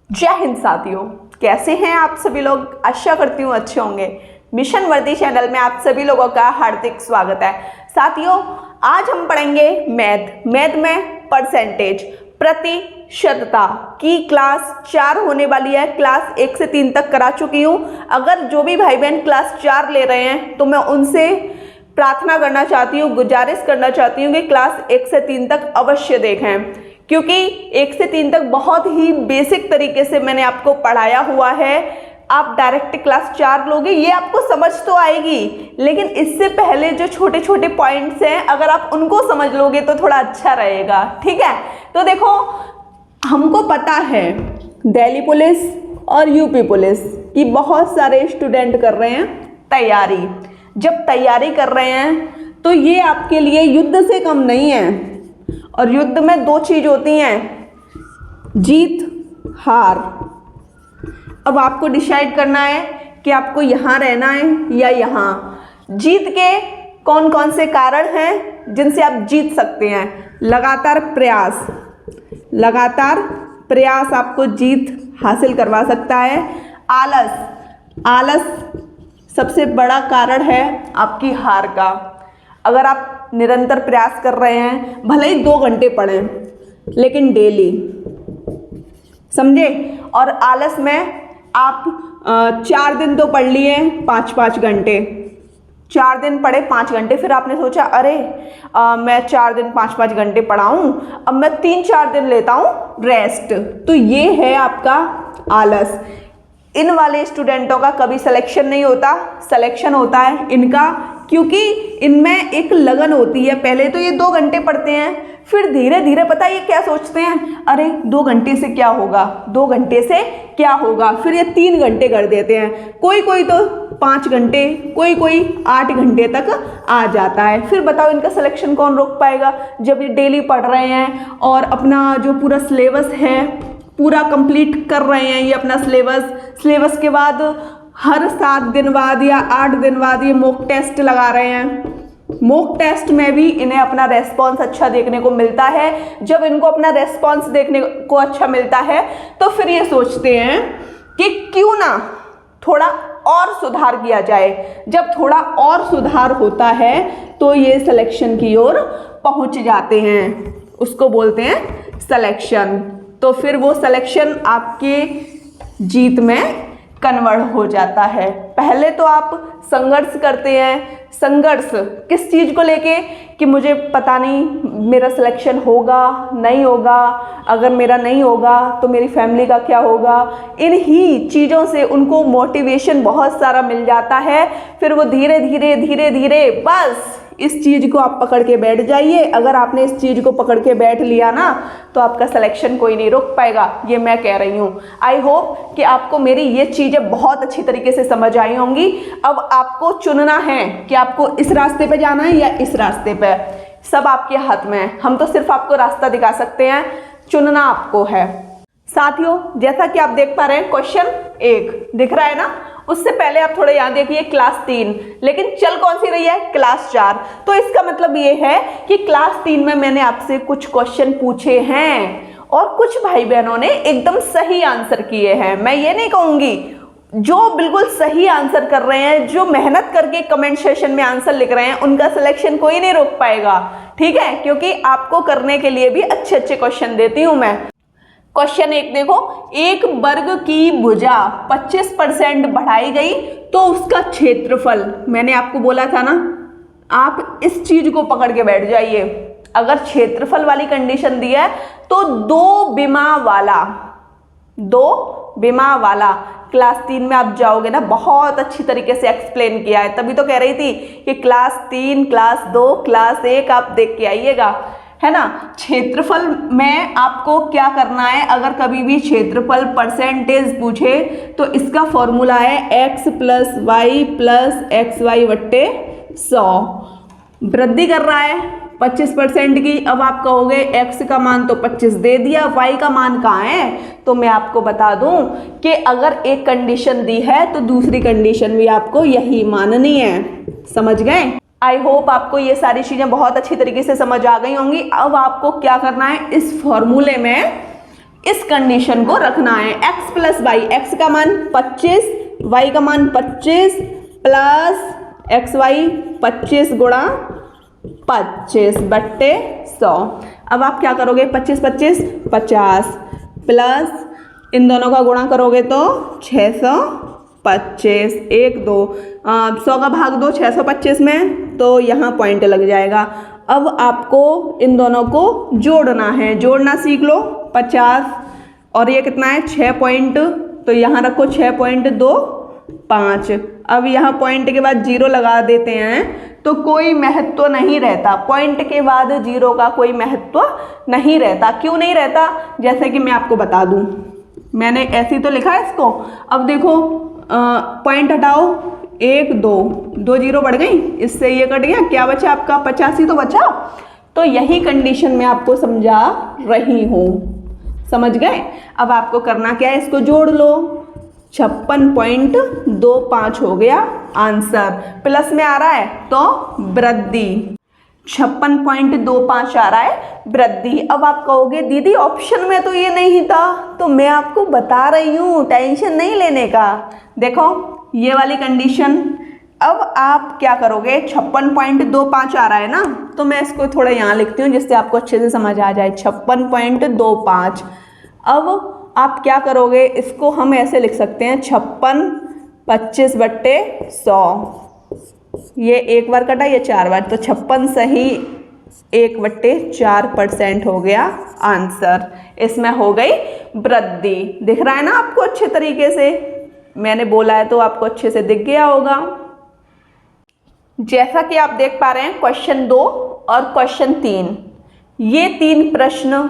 जय हिंद साथियों, कैसे हैं आप सभी लोग। आशा करती हूँ अच्छे होंगे। मिशन वर्दी चैनल में आप सभी लोगों का हार्दिक स्वागत है। साथियों, आज हम पढ़ेंगे मैथ में परसेंटेज, प्रतिशतता की क्लास 4 होने वाली है। क्लास 1 से 3 तक करा चुकी हूँ। अगर जो भी भाई बहन क्लास 4 ले रहे हैं तो मैं उनसे प्रार्थना करना चाहती हूँ, गुजारिश करना चाहती हूँ कि क्लास 1 से 3 तक अवश्य देखें, क्योंकि 1 से 3 तक बहुत ही बेसिक तरीके से मैंने आपको पढ़ाया हुआ है। आप डायरेक्ट क्लास 4 लोगे, ये आपको समझ तो आएगी, लेकिन इससे पहले जो छोटे छोटे पॉइंट्स हैं अगर आप उनको समझ लोगे तो थोड़ा अच्छा रहेगा। ठीक है, तो देखो, हमको पता है दिल्ली पुलिस और यूपी पुलिस की बहुत सारे स्टूडेंट कर रहे हैं तैयारी। जब तैयारी कर रहे हैं तो ये आपके लिए युद्ध से कम नहीं है, और युद्ध में 2 चीज होती हैं, जीत हार। अब आपको डिसाइड करना है कि आपको यहाँ रहना है या यहाँ। जीत के कौन कौन से कारण हैं जिनसे आप जीत सकते हैं। लगातार प्रयास आपको जीत हासिल करवा सकता है। आलस सबसे बड़ा कारण है आपकी हार का। अगर आप निरंतर प्रयास कर रहे हैं, भले ही 2 घंटे पढ़ें लेकिन डेली, समझे। और आलस में आप 4 दिन तो पढ़ लिए 5-5 घंटे, 4 दिन पढ़े 5 घंटे, फिर आपने सोचा अरे मैं 4 दिन 5-5 घंटे पढ़ाऊँ, अब मैं 3-4 दिन लेता हूँ रेस्ट। तो ये है आपका आलस। इन वाले स्टूडेंटों का कभी सिलेक्शन नहीं होता, सिलेक्शन होता है इनका, क्योंकि इनमें एक लगन होती है। पहले तो ये 2 घंटे पढ़ते हैं, फिर धीरे धीरे पता है ये क्या सोचते हैं, अरे 2 घंटे से क्या होगा, 2 घंटे से क्या होगा, फिर ये 3 घंटे कर देते हैं। कोई कोई तो 5 घंटे, कोई कोई 8 घंटे तक आ जाता है। फिर बताओ इनका सिलेक्शन कौन रोक पाएगा, जब ये डेली पढ़ रहे हैं और अपना जो पूरा सिलेबस है पूरा कंप्लीट कर रहे हैं। ये अपना सिलेबस के बाद हर 7 दिन बाद या 8 दिन बाद ये मॉक टेस्ट लगा रहे हैं। मॉक टेस्ट में भी इन्हें अपना रेस्पॉन्स अच्छा देखने को मिलता है। जब इनको अपना रेस्पॉन्स देखने को अच्छा मिलता है तो फिर ये सोचते हैं कि क्यों ना थोड़ा और सुधार किया जाए। जब थोड़ा और सुधार होता है तो ये सिलेक्शन की ओर पहुंच जाते हैं, उसको बोलते हैं सिलेक्शन। तो फिर वो सिलेक्शन आपके जीत में कन्वर्ट हो जाता है। पहले तो आप संघर्ष करते हैं। संघर्ष किस चीज़ को लेके, कि मुझे पता नहीं मेरा सिलेक्शन होगा नहीं होगा, अगर मेरा नहीं होगा तो मेरी फैमिली का क्या होगा। इन ही चीज़ों से उनको मोटिवेशन बहुत सारा मिल जाता है। फिर वो धीरे धीरे बस इस चीज़ को आप पकड़ के बैठ जाइए। अगर आपने इस चीज़ को पकड़ के बैठ लिया ना तो आपका सिलेक्शन कोई नहीं रोक पाएगा, ये मैं कह रही हूँ। आई होप कि आपको मेरी ये चीज़ें बहुत अच्छी तरीके से समझ आई होंगी। अब आपको चुनना है कि आपको इस रास्ते पे जाना है या इस रास्ते पे। सब आपके हाथ में है, हम तो सिर्फ आपको रास्ता दिखा सकते हैं, चुनना आपको है। साथियों, जैसा कि आप देख पा रहे हैं क्वेश्चन 1 दिख रहा है ना, उससे पहले आप थोड़ा याद देखिए क्लास 3, लेकिन चल कौन सी रही है, क्लास 4। तो इसका मतलब ये है कि क्लास 3 में मैंने आपसे कुछ क्वेश्चन पूछे हैं और कुछ भाई बहनों ने एकदम सही आंसर किए हैं। मैं ये नहीं कहूँगी, जो बिल्कुल सही आंसर कर रहे हैं, जो मेहनत करके कमेंट सेशन में आंसर लिख रहे हैं, उनका सिलेक्शन कोई नहीं रोक पाएगा। ठीक है, क्योंकि आपको करने के लिए भी अच्छे अच्छे क्वेश्चन देती हूँ मैं। क्वेश्चन 1 देखो, एक वर्ग की भुजा 25% बढ़ाई गई तो उसका क्षेत्रफल, मैंने आपको बोला था ना, आप इस चीज को पकड़ के बैठ जाइए। अगर क्षेत्रफल वाली कंडीशन दी है तो 2 बिमा वाला क्लास 3 में आप जाओगे ना, बहुत अच्छी तरीके से एक्सप्लेन किया है। तभी तो कह रही थी कि क्लास 3, क्लास 2, क्लास 1 आप देख के आइएगा, है ना। क्षेत्रफल में आपको क्या करना है, अगर कभी भी क्षेत्रफल परसेंटेज पूछे तो इसका फॉर्मूला है x + y + xy/100। वृद्धि कर रहा है 25% की। अब आप कहोगे x का मान तो 25 दे दिया, y का मान कहाँ है। तो मैं आपको बता दूं कि अगर एक कंडीशन दी है तो दूसरी कंडीशन भी आपको यही माननी है। समझ गए। आई होप आपको ये सारी चीज़ें बहुत अच्छी तरीके से समझ आ गई होंगी। अब आपको क्या करना है, इस फॉर्मूले में इस कंडीशन को रखना है। x प्लस वाई, एक्स का मान 25, y का मान 25 प्लस एक्स वाई 25 गुणा 25 बट्टे 100। अब आप क्या करोगे, 25 25 50 प्लस इन दोनों का गुणा करोगे तो 625, 1 2 100 का भाग दो 625 में तो यहाँ पॉइंट लग जाएगा। अब आपको इन दोनों को जोड़ना है, जोड़ना सीख लो। 50 और ये कितना है 6 पॉइंट, तो यहाँ रखो 6.25। अब यहाँ पॉइंट के बाद 0 लगा देते हैं तो कोई महत्व नहीं रहता, पॉइंट के बाद 0 का कोई महत्व नहीं रहता। क्यों नहीं रहता, जैसे कि मैं आपको बता दूं, मैंने ऐसे ही तो लिखा है इसको। अब देखो पॉइंट हटाओ, 1 2 2 0 बढ़ गई, इससे ये कट गया, क्या बचा आपका 85 तो बचा। तो यही कंडीशन मैं आपको समझा रही हूँ, समझ गए। अब आपको करना क्या है, इसको जोड़ लो, 56.25 हो गया आंसर। प्लस में आ रहा है तो वृद्धि, 56.25 आ रहा है वृद्धि। अब आप कहोगे दीदी ऑप्शन में तो ये नहीं था, तो मैं आपको बता रही हूँ, टेंशन नहीं लेने का। देखो ये वाली कंडीशन, अब आप क्या करोगे, 56.25 आ रहा है ना, तो मैं इसको थोड़ा यहाँ लिखती हूँ जिससे आपको अच्छे से समझ आ जाए। 56.25। अब आप क्या करोगे, इसको हम ऐसे लिख सकते हैं 56 25 बट्टे 100। ये एक बार कटा, ये 4 बार, तो 56 सही 1/4% हो गया आंसर। इसमें हो गई वृद्धि। दिख रहा है ना आपको अच्छे तरीके से, मैंने बोला है तो आपको अच्छे से दिख गया होगा। जैसा कि आप देख पा रहे हैं क्वेश्चन 2 और क्वेश्चन 3, ये 3 प्रश्न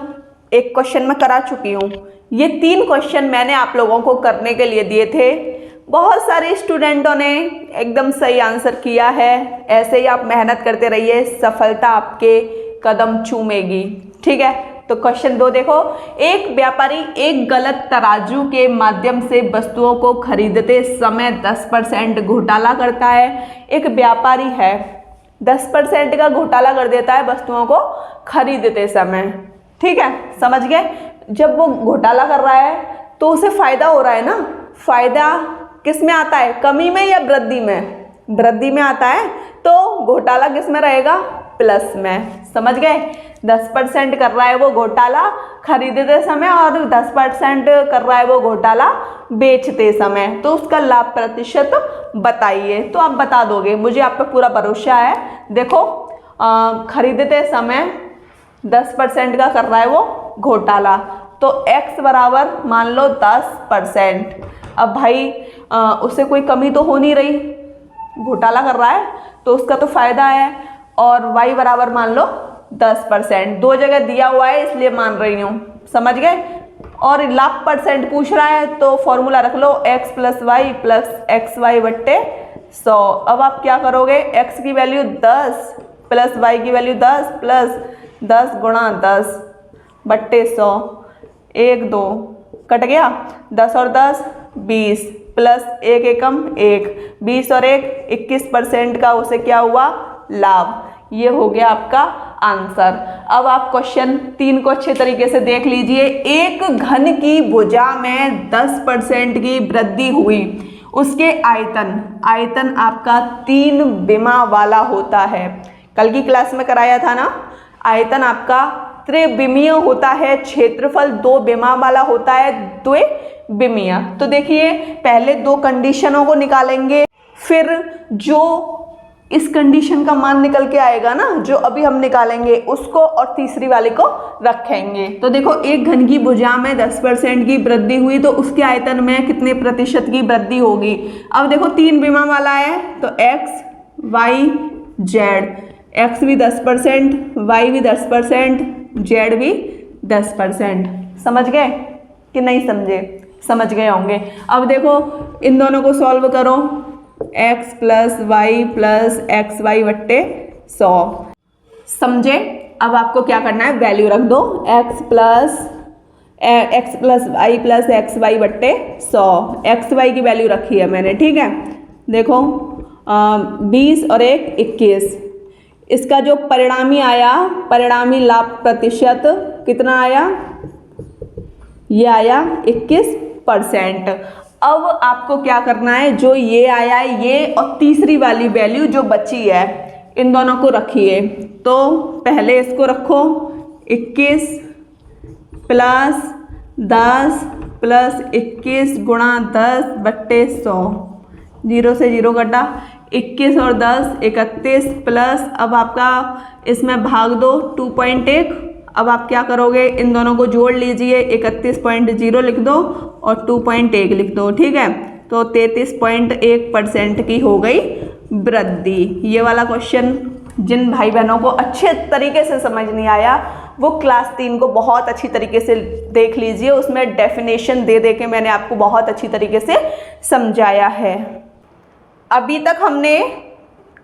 एक क्वेश्चन में करा चुकी हूँ। ये 3 क्वेश्चन मैंने आप लोगों को करने के लिए दिए थे। बहुत सारे स्टूडेंटों ने एकदम सही आंसर किया है। ऐसे ही आप मेहनत करते रहिए, सफलता आपके कदम चूमेगी। ठीक है, तो क्वेश्चन 2 देखो, एक व्यापारी एक गलत तराजू के माध्यम से वस्तुओं को खरीदते समय 10% घोटाला करता है। एक व्यापारी है, 10% का घोटाला कर देता है वस्तुओं को खरीदते समय। ठीक है, समझ गए। जब वो घोटाला कर रहा है तो उसे फायदा हो रहा है ना, फायदा किस में आता है, कमी में या वृद्धि में, वृद्धि में आता है, तो घोटाला किस में रहेगा, प्लस में। समझ गए, 10% कर रहा है वो घोटाला खरीदते समय और 10% कर रहा है वो घोटाला बेचते समय, तो उसका लाभ प्रतिशत बताइए। तो आप बता दोगे, मुझे आप पे पूरा भरोसा है। देखो खरीदते समय 10% का कर रहा है वो घोटाला, तो x बराबर मान लो 10%। अब भाई उसे कोई कमी तो हो नहीं रही, घोटाला कर रहा है तो उसका तो फायदा है। और y बराबर मान लो 10%, 2 जगह दिया हुआ है इसलिए मान रही हूँ, समझ गए। और लाभ परसेंट पूछ रहा है तो फॉर्मूला रख लो, x plus Y plus X Y बट्टे 100। अब आप क्या करोगे, x की वैल्यू 10 प्लस y की वैल्यू 10 प्लस 10 गुणा 10 बट्टे 100, 1 2 कट गया, 10 और 10 20 प्लस 1 एकम 1, 20 और 1 21% का उसे क्या हुआ, लाभ। ये हो गया आपका आंसर। अब आप क्वेश्चन 3 को अच्छे तरीके से देख लीजिए। एक घन की भुजा में 10% की वृद्धि हुई, उसके आयतन आपका 3 विमा वाला होता है। कल की क्लास में कराया था ना, आयतन आपका त्रिविमीय होता है, क्षेत्रफल 2 विमा वाला होता है द्विविमीय। तो देखिए पहले 2 कंडीशनों को निकालेंगे, फिर जो इस कंडीशन का मान निकल के आएगा ना, जो अभी हम निकालेंगे उसको, और तीसरी वाली को रखेंगे। तो देखो एक घन की भुजा में 10% की वृद्धि हुई तो उसके आयतन में कितने प्रतिशत की वृद्धि होगी। अब देखो 3 विमा वाला है तो x y z, x भी 10%, y भी 10%, z भी 10%। समझ गए कि नहीं समझे, समझ गए होंगे। अब देखो इन दोनों को सॉल्व करो, x plus Y plus X Y बट्टे 100। समझे। अब आपको क्या करना है, वैल्यू रख दो, x plus Y plus X Y बट्टे 100। एक्स वाई की वैल्यू रखी है मैंने, ठीक है। देखो 20 और 1 21, इसका जो परिणामी आया, परिणामी लाभ प्रतिशत कितना आया, ये आया 21%। अब आपको क्या करना है, जो ये आया है ये और तीसरी वाली वैल्यू जो बची है इन दोनों को रखिए। तो पहले इसको रखो 21 प्लस 10 प्लस 21 गुणा 10/100, 0 से 0 कटा, 21 और 10 31 प्लस, अब आपका इसमें भाग दो 2.1। अब आप क्या करोगे, इन दोनों को जोड़ लीजिए, 31.0 लिख दो और 2.1 लिख दो, ठीक है। तो 33.1% की हो गई वृद्धि। ये वाला क्वेश्चन जिन भाई बहनों को अच्छे तरीके से समझ नहीं आया वो क्लास 3 को बहुत अच्छी तरीके से देख लीजिए, उसमें डेफिनेशन दे दे के मैंने आपको बहुत अच्छी तरीके से समझाया है। अभी तक हमने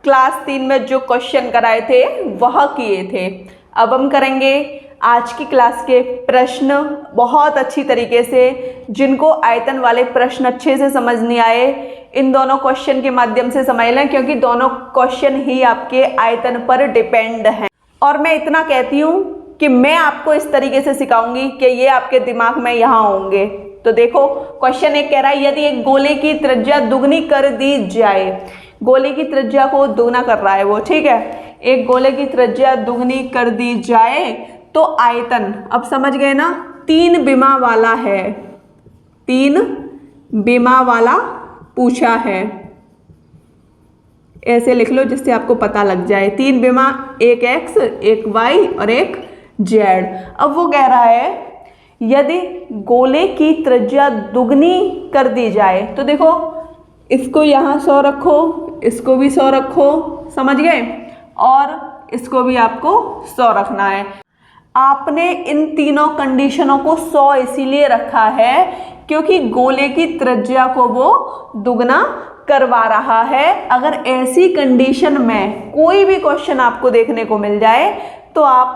क्लास 3 में जो क्वेश्चन कराए थे वह किए थे। अब हम करेंगे आज की क्लास के प्रश्न बहुत अच्छी तरीके से। जिनको आयतन वाले प्रश्न अच्छे से समझ नहीं आए इन दोनों क्वेश्चन के माध्यम से समझ लें, क्योंकि दोनों क्वेश्चन ही आपके आयतन पर डिपेंड हैं। और मैं इतना कहती हूँ कि मैं आपको इस तरीके से सिखाऊंगी कि ये आपके दिमाग में यहाँ होंगे। तो देखो क्वेश्चन एक कह रहा है, यदि एक गोले की त्रिज्या दुगनी कर दी जाए, गोले की त्रिज्या को दुगना कर रहा है वो, ठीक है। एक गोले की त्रिज्या दुगनी कर दी जाए तो आयतन, अब समझ गए ना, 3 विमा वाला है, 3 विमा वाला पूछा है, ऐसे लिख लो जिससे आपको पता लग जाए। 3 विमा, एक x, एक y और एक z। अब वो कह रहा है यदि गोले की त्रिज्या दुगनी कर दी जाए, तो देखो इसको यहाँ 100 रखो, इसको भी 100 रखो, समझ गए, और इसको भी आपको 100 रखना है। आपने इन तीनों कंडीशनों को 100 इसीलिए रखा है क्योंकि गोले की त्रिज्या को वो दुगना करवा रहा है। अगर ऐसी कंडीशन में कोई भी क्वेश्चन आपको देखने को मिल जाए तो आप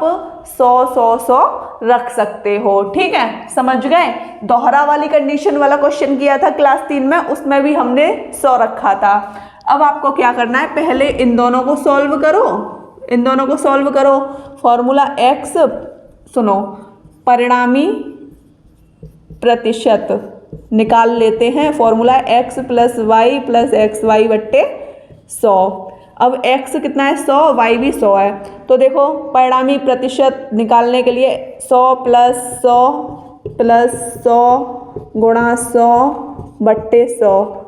100 रख सकते हो, ठीक है, समझ गए। दोहरा वाली कंडीशन वाला क्वेश्चन किया था क्लास 3 में, उसमें भी हमने 100 रखा था। अब आपको क्या करना है, पहले इन दोनों को सॉल्व करो, इन दोनों को सॉल्व करो। फॉर्मूला x, सुनो, परिणामी प्रतिशत निकाल लेते हैं। Formula x + y + xy/100। अब x कितना है 100, y भी 100 है। तो देखो परिणामी प्रतिशत निकालने के लिए 100 + 100 + 100 गुणा 100/100,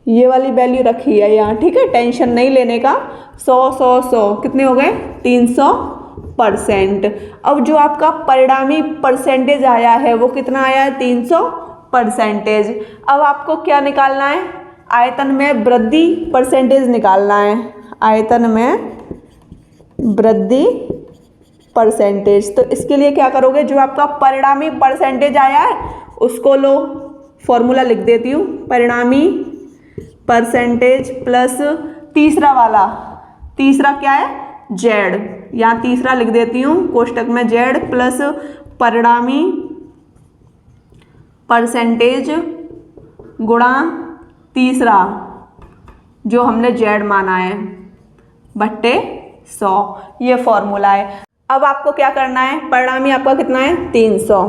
ये वाली वैल्यू रखी है यहाँ, ठीक है, टेंशन नहीं लेने का। 100 कितने हो गए, 300%। अब जो आपका परिणामी परसेंटेज आया है वो कितना आया है, 300%। अब आपको क्या निकालना है, आयतन में वृद्धि परसेंटेज निकालना है, आयतन में वृद्धि परसेंटेज। तो इसके लिए क्या करोगे, जो आपका परिणामी परसेंटेज आया है उसको लो, फॉर्मूला लिख देती हूँ, परिणामी परसेंटेज प्लस तीसरा वाला, तीसरा क्या है z, यहाँ तीसरा लिख देती हूँ कोष्टक में z प्लस परिणामी परसेंटेज गुणा तीसरा जो हमने z माना है बट्टे 100, ये फॉर्मूला है। अब आपको क्या करना है, परिणामी आपका कितना है 300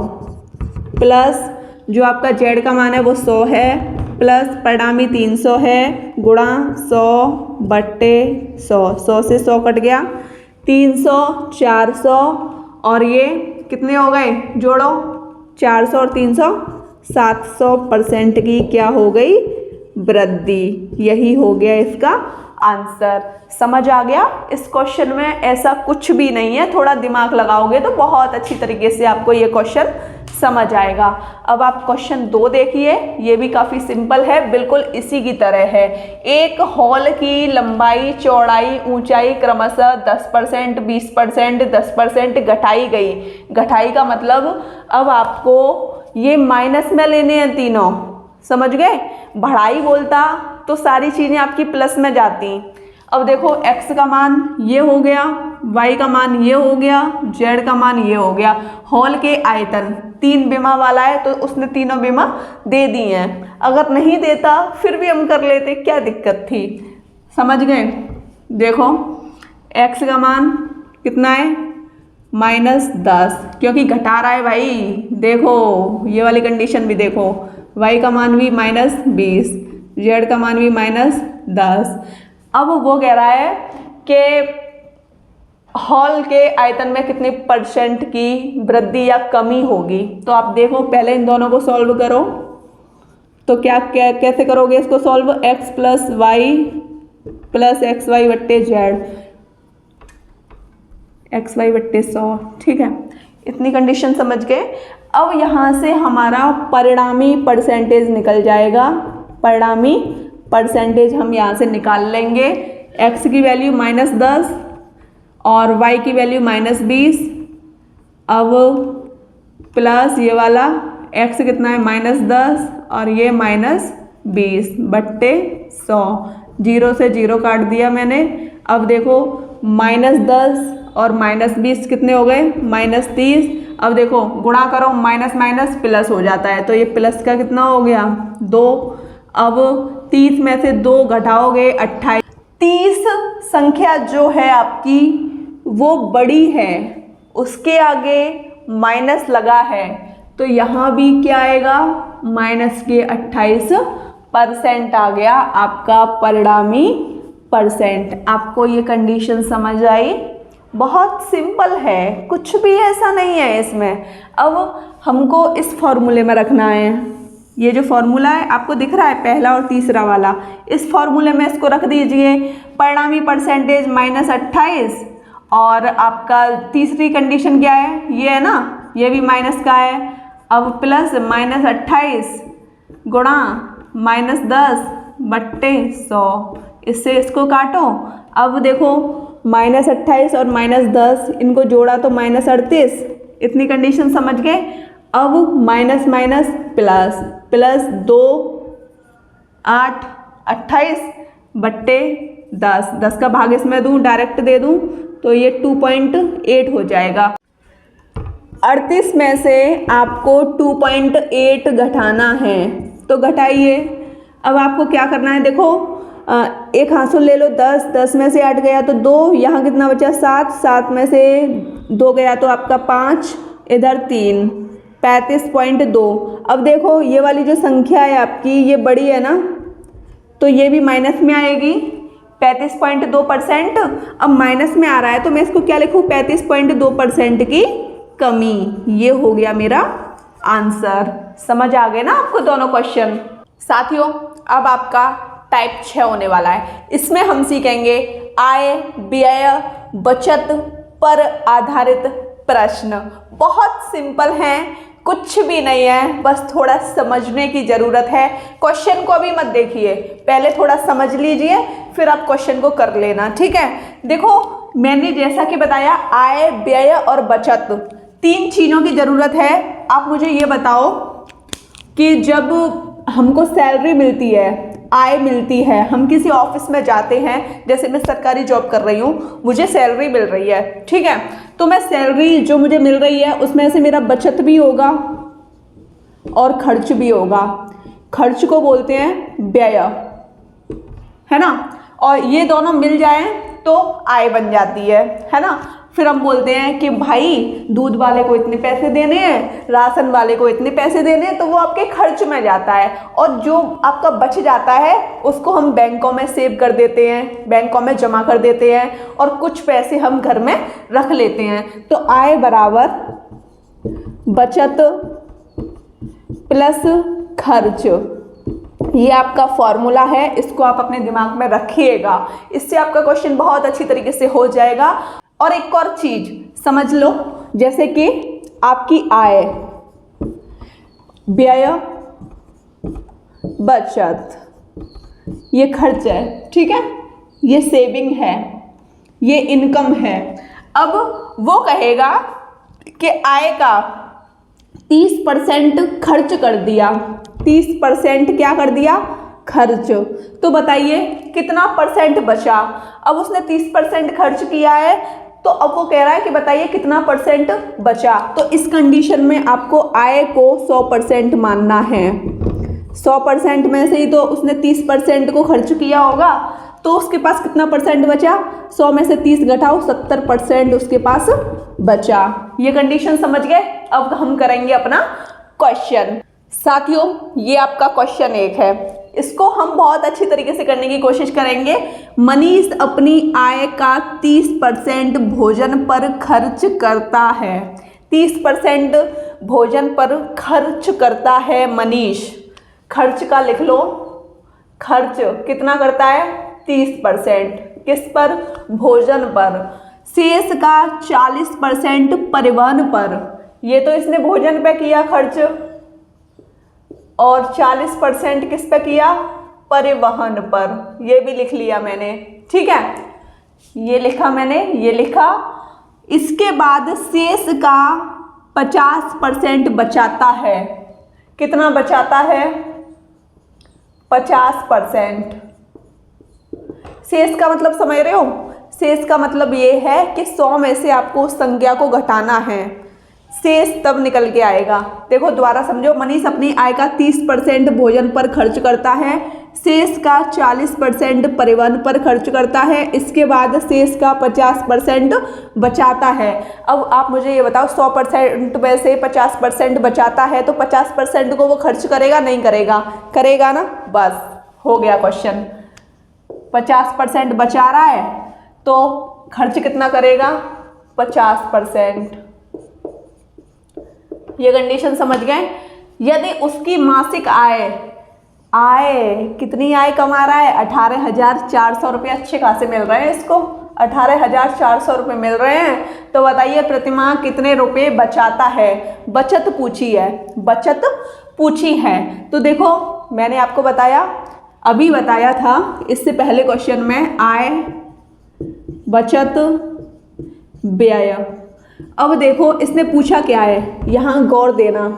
प्लस जो आपका z का मान है वो 100 है, प्लस परिणामी 300 है गुणा 100/100, 100 से 100 कट गया, 300 400 और ये कितने हो गए, जोड़ो 400 और 300, 700% की क्या हो गई, वृद्धि। यही हो गया इसका आंसर। समझ आ गया। इस क्वेश्चन में ऐसा कुछ भी नहीं है, थोड़ा दिमाग लगाओगे तो बहुत अच्छी तरीके से आपको ये क्वेश्चन समझ आएगा। अब आप क्वेश्चन 2 देखिए, ये भी काफ़ी सिंपल है, बिल्कुल इसी की तरह है। एक हॉल की लंबाई चौड़ाई ऊंचाई क्रमशः 10%, 20%, 10% घटाई गई। घटाई का मतलब अब आपको ये माइनस में लेने हैं तीनों, समझ गए। बढ़ाई बोलता तो सारी चीज़ें आपकी प्लस में जाती। अब देखो x का मान ये हो गया, y का मान ये हो गया, z का मान ये हो गया। हॉल के आयतन 3 विमा वाला है तो उसने तीनों विमा दे दी हैं। अगर नहीं देता फिर भी हम कर लेते, क्या दिक्कत थी, समझ गए। देखो x का मान कितना है -10, क्योंकि घटा रहा है भाई। देखो ये वाली कंडीशन भी देखो, y का मान भी -20, z का मान भी -10। अब वो कह रहा है कि हॉल के आयतन में कितने % की वृद्धि या कमी होगी। तो आप देखो पहले इन दोनों को सॉल्व करो। तो क्या कैसे करोगे इसको सॉल्व, x + y + xy बट्टे z, xy बट्टे 100, ठीक है। इतनी कंडीशन समझ गए। अब यहाँ से हमारा परिणामी परसेंटेज निकल जाएगा। परिणामी परसेंटेज हम यहाँ से निकाल लेंगे। x की वैल्यू -10 और y की वैल्यू -20। अब प्लस ये वाला x कितना है -10 और ये -20 बट्टे 100, 0 से 0 काट दिया मैंने। अब देखो -10 और -20 कितने हो गए, -30। अब देखो गुणा करो, माइनस माइनस प्लस हो जाता है, तो ये प्लस का कितना हो गया 2। अब 30 में से 2 घटाओगे 28। 30 संख्या जो है आपकी वो बड़ी है, उसके आगे माइनस लगा है, तो यहाँ भी क्या आएगा माइनस के 28% आ गया आपका परिणामी परसेंट। आपको ये कंडीशन समझ आई? बहुत सिंपल है, कुछ भी ऐसा नहीं है इसमें। अब हमको इस फॉर्मूले में रखना है। ये जो फॉर्मूला है आपको दिख रहा है, पहला और तीसरा वाला, इस फॉर्मूले में इसको रख दीजिए। परिणामी परसेंटेज -28 और आपका तीसरी कंडीशन क्या है, ये है ना, ये भी माइनस का है। अब प्लस -28 गुणा -10 बट्टे 100, इससे इसको काटो। अब देखो -28 और -10 इनको जोड़ा तो -38, इतनी कंडीशन समझ गए। अब माइनस माइनस प्लस, प्लस 2 8 28 बट्टे 10, 10 का भाग इसमें दूँ, डायरेक्ट दे दूँ तो ये 2.8 हो जाएगा। 38 में से आपको 2.8 घटाना है, तो घटाइए। अब आपको क्या करना है, देखो एक हाँसू ले लो, 10, 10 में से 8 गया तो 2, यहाँ कितना बचा 7, 7 में से 2 गया तो आपका 5, इधर 3, 35.2। अब देखो ये वाली जो संख्या है आपकी ये बड़ी है ना, तो ये भी माइनस में आएगी 35.2%। अब माइनस में आ रहा है तो मैं इसको क्या लिखूँ, 35.2% की कमी। ये हो गया मेरा आंसर। समझ आ गए ना आपको दोनों क्वेश्चन? साथियों अब आपका टाइप 6 होने वाला है। इसमें हम सीखेंगे आय व्यय बचत पर आधारित प्रश्न। बहुत सिंपल हैं, कुछ भी नहीं है, बस थोड़ा समझने की ज़रूरत है। क्वेश्चन को अभी मत देखिए, पहले थोड़ा समझ लीजिए फिर आप क्वेश्चन को कर लेना, ठीक है। देखो मैंने जैसा कि बताया आय व्यय और बचत, 3 चीज़ों की ज़रूरत है। आप मुझे ये बताओ कि जब हमको सैलरी मिलती है, आय मिलती है, हम किसी ऑफिस में जाते हैं, जैसे मैं सरकारी जॉब कर रही हूँ, मुझे सैलरी मिल रही है, ठीक है, तो मैं सैलरी जो मुझे मिल रही है उसमें से मेरा बचत भी होगा और खर्च भी होगा। खर्च को बोलते हैं व्यय, है ना, और ये दोनों मिल जाएं तो आय बन जाती है ना। फिर हम बोलते हैं कि भाई दूध वाले को इतने पैसे देने हैं, राशन वाले को इतने पैसे देने हैं, तो वो आपके खर्च में जाता है, और जो आपका बच जाता है उसको हम बैंकों में सेव कर देते हैं, बैंकों में जमा कर देते हैं, और कुछ पैसे हम घर में रख लेते हैं। तो आय बराबर बचत प्लस खर्च, ये आपका फॉर्मूला है, इसको आप अपने दिमाग में रखिएगा, इससे आपका क्वेश्चन बहुत अच्छी तरीके से हो जाएगा। और एक और चीज समझ लो, जैसे कि आपकी आय, व्यय, बचत, ये खर्च है, ठीक है, ये सेविंग है, ये इनकम है। अब वो कहेगा कि आय का 30% खर्च कर दिया, 30% क्या कर दिया, खर्च, तो बताइए कितना परसेंट बचा। अब उसने 30% खर्च किया है, तो अब वो कह रहा है कि बताइए कितना परसेंट बचा। तो इस कंडीशन में आपको आय को 100% मानना है। 100% में से ही तो उसने 30% को खर्च किया होगा, तो उसके पास कितना परसेंट बचा, 100 में से 30 घटाओ, 70% उसके पास बचा। ये कंडीशन समझ गए। अब हम करेंगे अपना क्वेश्चन। साथियों, ये आपका क्वेश्चन 1 है, इसको हम बहुत अच्छी तरीके से करने की कोशिश करेंगे। मनीष अपनी आय का 30% भोजन पर खर्च करता है। 30% भोजन पर खर्च करता है मनीष। खर्च का लिख लो, खर्च कितना करता है? 30%। किस पर? भोजन पर। शेष का 40% परिवहन पर। ये तो इसने भोजन पे किया खर्च, और 40% किस पे किया? परिवहन पर। ये भी लिख लिया मैंने, ठीक है, ये लिखा मैंने, ये लिखा। इसके बाद शेष का 50% बचाता है। कितना बचाता है? 50%। शेष का मतलब समझ रहे हो? शेष का मतलब ये है कि 100 में से आपको उस संख्या को घटाना है, शेष तब निकल के आएगा। देखो दोबारा समझो, मनीष अपनी आय का 30% भोजन पर खर्च करता है, शेष का 40% परिवहन पर खर्च करता है, इसके बाद शेष का 50% बचाता है। अब आप मुझे ये बताओ, 100% में से 50% बचाता है तो 50% को वो खर्च करेगा नहीं करेगा? करेगा ना। बस हो गया क्वेश्चन। 50% बचा रहा है तो खर्च कितना करेगा? 50%। ये कंडीशन समझ गए। यदि उसकी मासिक आय कितनी आय कमा रहा है? 18,400 रुपये अच्छे खासे मिल रहे हैं इसको, 18,400 रुपये मिल रहे हैं। तो बताइए प्रतिमाह कितने रुपए बचाता है? बचत पूछी है, बचत पूछी है। तो देखो मैंने आपको बताया, अभी बताया था इससे पहले क्वेश्चन में, आय, बचत, व्यय। अब देखो इसने पूछा क्या है, यहाँ गौर देना।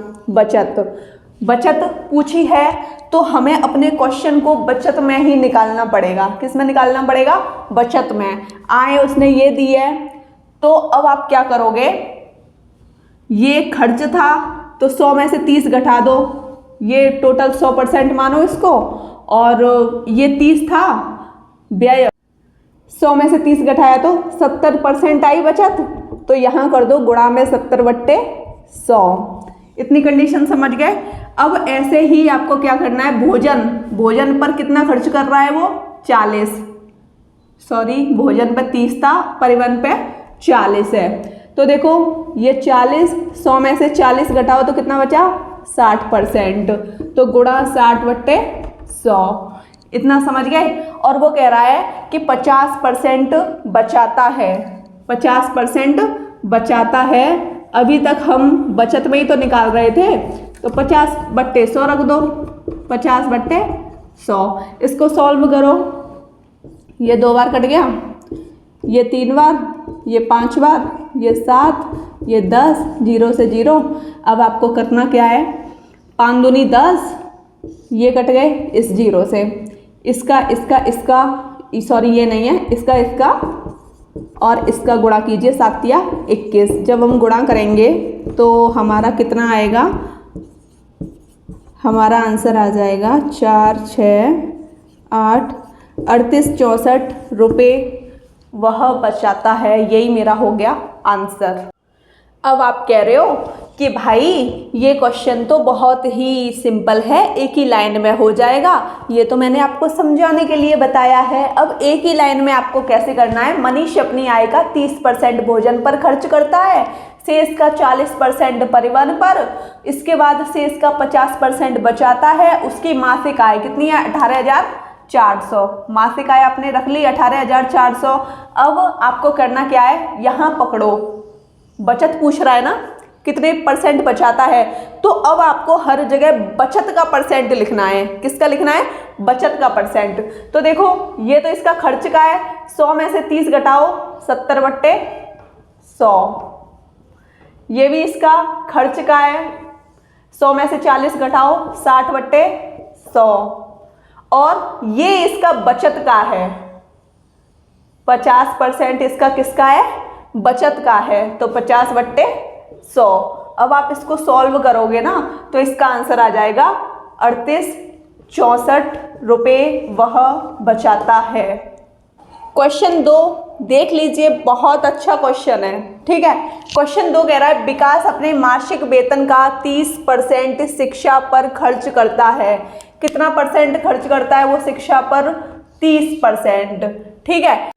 बचत पूछी है तो हमें अपने क्वेश्चन को बचत में ही निकालना पड़ेगा। किस में निकालना पड़ेगा? बचत में। आय उसने ये दी है, तो अब आप क्या करोगे? ये खर्च था तो 100 में से 30 घटा दो, ये टोटल 100% मानो इसको, और ये 30 था व्यय, 100 में से 30 घटाया तो 70% आई बचत। तो यहाँ कर दो गुणा में 70/100। इतनी कंडीशन समझ गए। अब ऐसे ही आपको क्या करना है? भोजन पर कितना खर्च कर रहा है वो? 40, सॉरी भोजन पर 30 था, परिवहन पे 40 है। तो देखो ये 40, 100 में से 40 घटाओ तो कितना बचा? 60%। तो गुणा 60/100। इतना समझ गए। और वो कह रहा है कि 50% बचाता है, 50% बचाता है। अभी तक हम बचत में ही तो निकाल रहे थे, तो 50/100 रख दो, 50/100। इसको सॉल्व करो, ये 2 बार कट गया, ये 3 बार, ये 5 बार, ये 7, ये 10, 0 से 0। अब आपको करना क्या है? 5 दूनी 10, ये कट गए इस 0 से, इसका सॉरी ये नहीं है, इसका और इसका गुणा कीजिए, 7 या 21। जब हम गुणा करेंगे तो हमारा कितना आएगा? हमारा आंसर आ जाएगा 4, 6, 8, 38, 64 रुपये वह बचाता है। यही मेरा हो गया आंसर। अब आप कह रहे हो कि भाई ये क्वेश्चन तो बहुत ही सिंपल है, एक ही लाइन में हो जाएगा। ये तो मैंने आपको समझाने के लिए बताया है। अब एक ही लाइन में आपको कैसे करना है? मनीष अपनी आय का 30% भोजन पर खर्च करता है, शेष का 40% परिवहन पर, इसके बाद शेष का 50% बचाता है। उसकी मासिक आय कितनी है? 18,400। मासिक आय आपने रख ली 18,400। अब आपको करना क्या है? यहाँ पकड़ो, बचत पूछ रहा है ना, कितने % बचाता है, तो अब आपको हर जगह बचत का % लिखना है। किसका लिखना है? बचत का %। तो देखो ये तो इसका खर्च का है, 100 में से 30 घटाओ, 70/100। ये भी इसका खर्च का है, 100 में से 40 घटाओ, 60/100। और ये इसका बचत का है, 50% इसका किसका है? बचत का है, तो 50/100। अब आप इसको सॉल्व करोगे ना तो इसका आंसर आ जाएगा 38, 64 रुपये वह बचाता है। क्वेश्चन 2 देख लीजिए, बहुत अच्छा क्वेश्चन है, ठीक है। क्वेश्चन 2 कह रहा है विकास अपने मासिक वेतन का 30% शिक्षा पर खर्च करता है। कितना परसेंट खर्च करता है वो शिक्षा पर? 30%, ठीक है।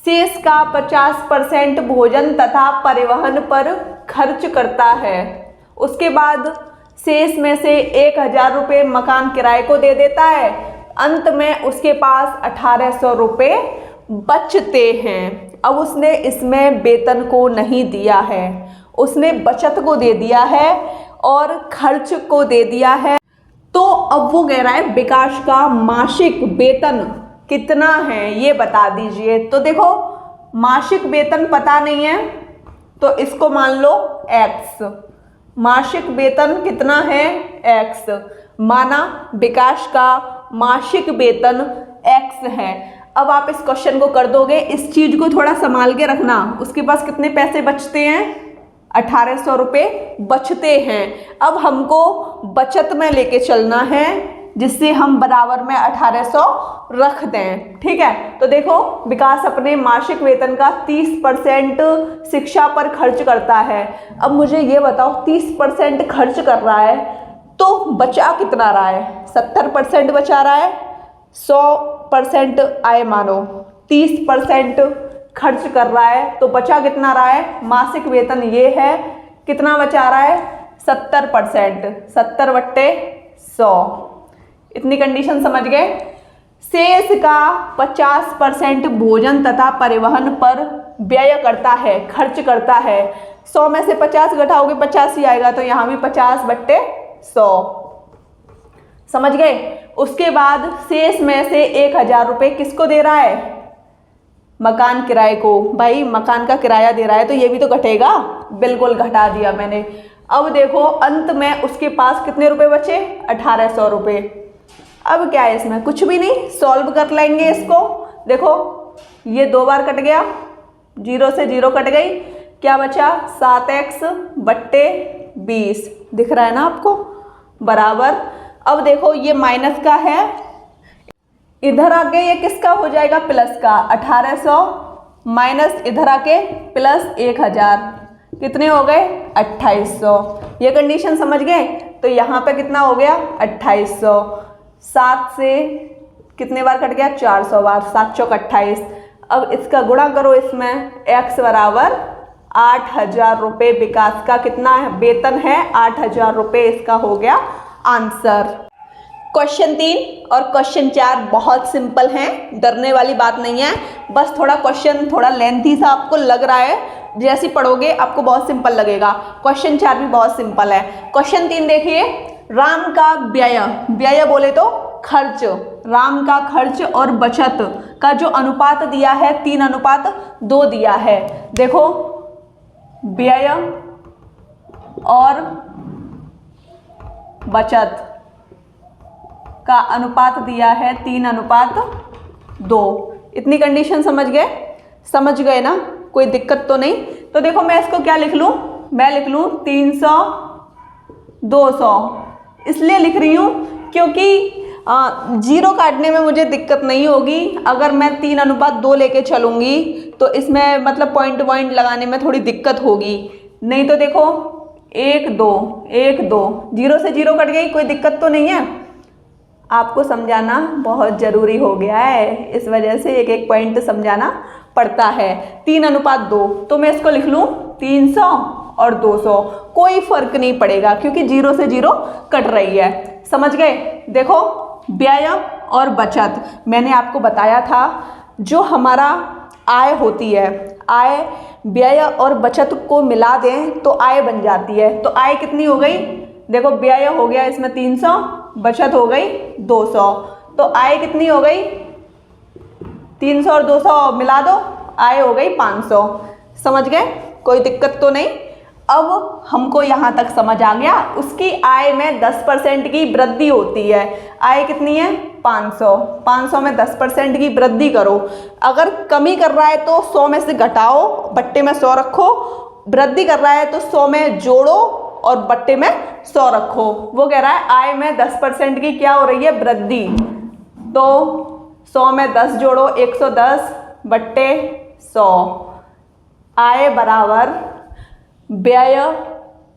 शेष का 50% भोजन तथा परिवहन पर खर्च करता है। उसके बाद शेष में से 1000 रुपये मकान किराए को दे देता है। अंत में उसके पास 1800 रुपये बचते हैं। अब उसने इसमें वेतन को नहीं दिया है, उसने बचत को दे दिया है और खर्च को दे दिया है। तो अब वो कह रहा है विकास का मासिक वेतन कितना है ये बता दीजिए। तो देखो मासिक वेतन पता नहीं है तो इसको मान लो x। मासिक वेतन कितना है? x। माना विकास का मासिक वेतन x है। अब आप इस क्वेश्चन को कर दोगे, इस चीज को थोड़ा संभाल के रखना। उसके पास कितने पैसे बचते हैं? 1800 रुपये बचते हैं। अब हमको बचत में लेके चलना है जिससे हम बराबर में 1800 रख दें, ठीक है। तो देखो विकास अपने मासिक वेतन का 30% शिक्षा पर खर्च करता है। अब मुझे ये बताओ 30% खर्च कर रहा है तो बचा कितना रहा है? 70% बचा रहा है। 100% आय मानो, 30% खर्च कर रहा है तो बचा कितना रहा है? मासिक वेतन ये है, कितना बचा रहा है? 70%। 70/100। इतनी कंडीशन समझ गए। शेष का 50% भोजन तथा परिवहन पर व्यय करता है, खर्च करता है। 100 में से 50 घटाओगे 50 ही आएगा, तो यहाँ भी 50/100। समझ गए। उसके बाद शेष में से 1000 रुपये किसको दे रहा है? मकान किराए को। भाई मकान का किराया दे रहा है तो ये भी तो घटेगा, बिल्कुल घटा दिया मैंने। अब देखो अंत में उसके पास कितने रुपए बचे? 1800 रुपये। अब क्या है इसमें? कुछ भी नहीं, सॉल्व कर लेंगे इसको। देखो ये 2 बार कट गया, 0 से 0 कट गई, क्या बचा? 7x/20 दिख रहा है ना आपको, बराबर। अब देखो ये माइनस का है, इधर आके ये किसका हो जाएगा? प्लस का। 1800 माइनस इधर आके प्लस 1000, कितने हो गए? 2800। ये कंडीशन समझ गए। तो यहाँ पे कितना हो गया? 2800। 7 से कितने बार कट गया? 400 बार। 7 चौक 28। अब इसका गुणा करो इसमें, x बराबर 8000 रुपये विकास का कितना है? वेतन है 8000 रुपये। इसका हो गया आंसर। क्वेश्चन 3 और क्वेश्चन 4 बहुत सिंपल हैं, डरने वाली बात नहीं है। बस थोड़ा क्वेश्चन थोड़ा लेंथी सा आपको लग रहा है, जैसे पढ़ोगे आपको बहुत सिंपल लगेगा। क्वेश्चन 4 भी बहुत सिंपल है। क्वेश्चन 3 देखिए, राम का व्यय, व्यय बोले तो खर्च, राम का खर्च और बचत का जो अनुपात दिया है 3:2 दिया है। देखो व्यय और बचत का अनुपात दिया है 3:2। इतनी कंडीशन समझ गए? समझ गए ना? कोई दिक्कत तो नहीं। तो देखो मैं इसको क्या लिख लूँ? मैं लिख लूँ 300 200। इसलिए लिख रही हूँ क्योंकि 0 काटने में मुझे दिक्कत नहीं होगी। अगर मैं 3:2 लेके चलूँगी तो इसमें मतलब पॉइंट लगाने में थोड़ी दिक्कत होगी। नहीं तो देखो 1 2 1 2, 0 से 0 कट गई, कोई दिक्कत तो नहीं है। आपको समझाना बहुत ज़रूरी हो गया है, इस वजह से एक एक पॉइंट समझाना पड़ता है। 3:2, तो मैं इसको लिख लूँ 300 और 200, कोई फर्क नहीं पड़ेगा क्योंकि 0 से 0 कट रही है। समझ गए? देखो व्यय और बचत मैंने आपको बताया था, जो हमारा आय होती है, आय व्यय और बचत को मिला दें तो आय बन जाती है। तो आय कितनी हो गई? देखो व्यय हो गया इसमें 300, बचत हो गई 200, तो आय कितनी हो गई? 300 और 200 मिला दो, आय हो गई 500। समझ गए? कोई दिक्कत तो नहीं। अब हमको यहाँ तक समझ आ गया। उसकी आय में 10% की वृद्धि होती है। आय कितनी है? 500। 500 में 10% की वृद्धि करो। अगर कमी कर रहा है तो 100 में से घटाओ, बट्टे में 100 रखो। वृद्धि कर रहा है तो 100 में जोड़ो और बट्टे में 100 रखो। वो कह रहा है आय में 10% की क्या हो रही है? वृद्धि। तो 100 में 10 जोड़ो 110, बट्टे 100। आय बराबर व्यय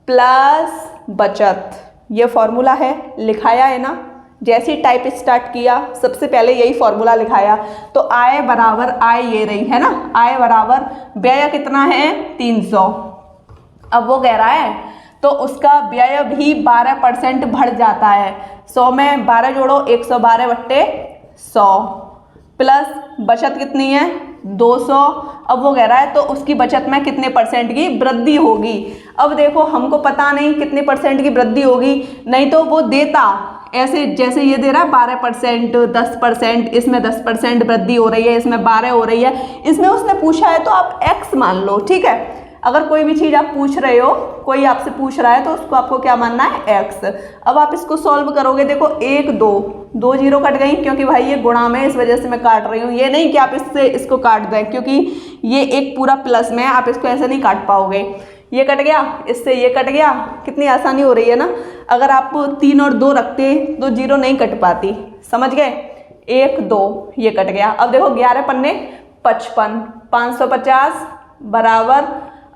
प्लस बचत, ये फॉर्मूला है, लिखाया है ना। जैसे ही टाइप स्टार्ट किया सबसे पहले यही फॉर्मूला लिखाया। तो आय बराबर, आय ये रही है ना, आय बराबर व्यय कितना है 300। अब वो कह रहा है तो उसका व्यय भी 12% बढ़ जाता है। 100 में 12 जोड़ो 112 बट्टे 100 प्लस बचत कितनी है 200। अब वो कह रहा है तो उसकी बचत में कितने परसेंट की वृद्धि होगी। अब देखो हमको पता नहीं कितने परसेंट की वृद्धि होगी, नहीं तो वो देता ऐसे, जैसे ये दे रहा है 12%, 10%, इसमें 10% वृद्धि हो रही है, इसमें 12 हो रही है, इसमें उसने पूछा है तो आप x मान लो, ठीक है। अगर कोई भी चीज़ आप पूछ रहे हो, कोई आपसे पूछ रहा है तो उसको आपको क्या मानना है x। अब आप इसको सॉल्व करोगे, देखो 1 2 जीरो कट गई क्योंकि भाई ये गुणा में, इस वजह से मैं काट रही हूँ। ये नहीं कि आप इससे इसको काट दें क्योंकि ये एक पूरा प्लस में, आप इसको ऐसे नहीं काट पाओगे। ये कट गया, इससे ये कट गया, कितनी आसानी हो रही है ना। अगर आप 3 और 2 रखते तो जीरो नहीं कट पाती, समझ गए। 1 2 ये कट गया। अब देखो 11 पन्ने 55, 550 बराबर,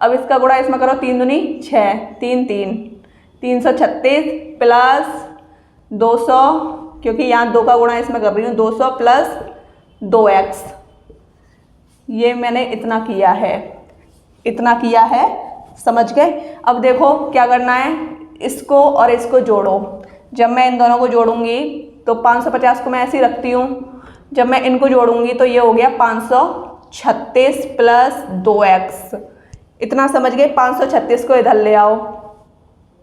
अब इसका गुणा इसमें करो, 3 दूनी 6, 3 3 336 प्लस 200, क्योंकि यहाँ 2 का गुणा इसमें कर रही हूँ, 200 प्लस 2x। ये मैंने इतना किया है, इतना किया है, समझ गए। अब देखो क्या करना है, इसको और इसको जोड़ो। जब मैं इन दोनों को जोड़ूंगी तो 550 को मैं ऐसे ही रखती हूँ, जब मैं इनको जोड़ूंगी तो ये हो गया 536 प्लस 2x। इतना समझ गए। 536 को इधर ले आओ,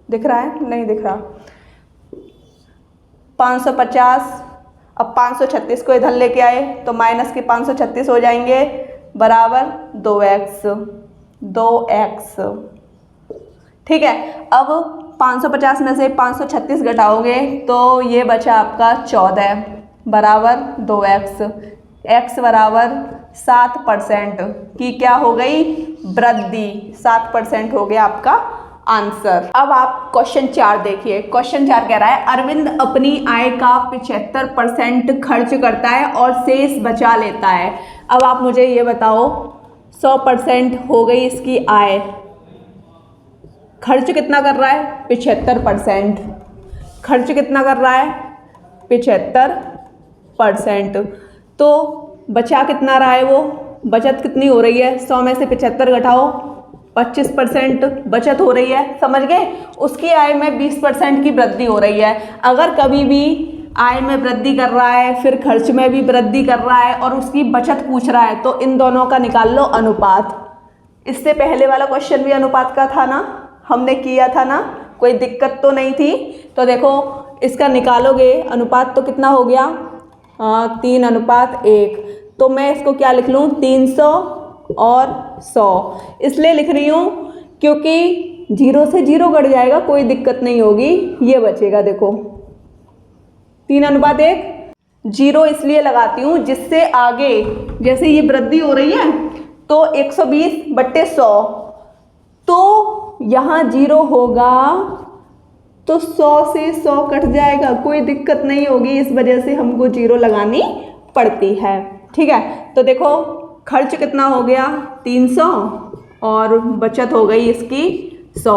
दिख रहा है, नहीं दिख रहा। 550, अब 536 को इधर लेके आए तो माइनस के 536 हो जाएंगे बराबर 2x। ठीक है। अब 550 में से 536 घटाओगे तो ये बचा आपका 14 बराबर 2x। x बराबर 7% की क्या हो गई वृद्धि, 7% हो गया आपका आंसर। अब आप क्वेश्चन 4 देखिए। क्वेश्चन 4 कह रहा है अरविंद अपनी आय का 75% खर्च करता है और शेष बचा लेता है। अब आप मुझे ये बताओ, 100% हो गई इसकी आय, खर्च कितना कर रहा है 75%, खर्च कितना कर रहा है 75%, तो बचा कितना रहा है, वो बचत कितनी हो रही है, 100 में से 75 घटाओ 25% बचत हो रही है, समझ गए। उसकी आय में 20% की वृद्धि हो रही है। अगर कभी भी आय में वृद्धि कर रहा है, फिर खर्च में भी वृद्धि कर रहा है और उसकी बचत पूछ रहा है, तो इन दोनों का निकाल लो अनुपात। इससे पहले वाला क्वेश्चन भी अनुपात का था ना, हमने किया था ना, कोई दिक्कत तो नहीं थी। तो देखो इसका निकालोगे अनुपात तो कितना हो गया, 3:1। तो मैं इसको क्या लिख लूँ, 300 और 100 इसलिए लिख रही हूँ क्योंकि 0 से 0 कट जाएगा, कोई दिक्कत नहीं होगी, ये बचेगा। देखो 3:1। 0 इसलिए लगाती हूँ जिससे आगे जैसे ये वृद्धि हो रही है तो 120/100, तो यहाँ 0 होगा तो 100 से 100 कट जाएगा, कोई दिक्कत नहीं होगी। इस वजह से हमको 0 लगानी पड़ती है, ठीक है। तो देखो खर्च कितना हो गया 300 और बचत हो गई इसकी 100,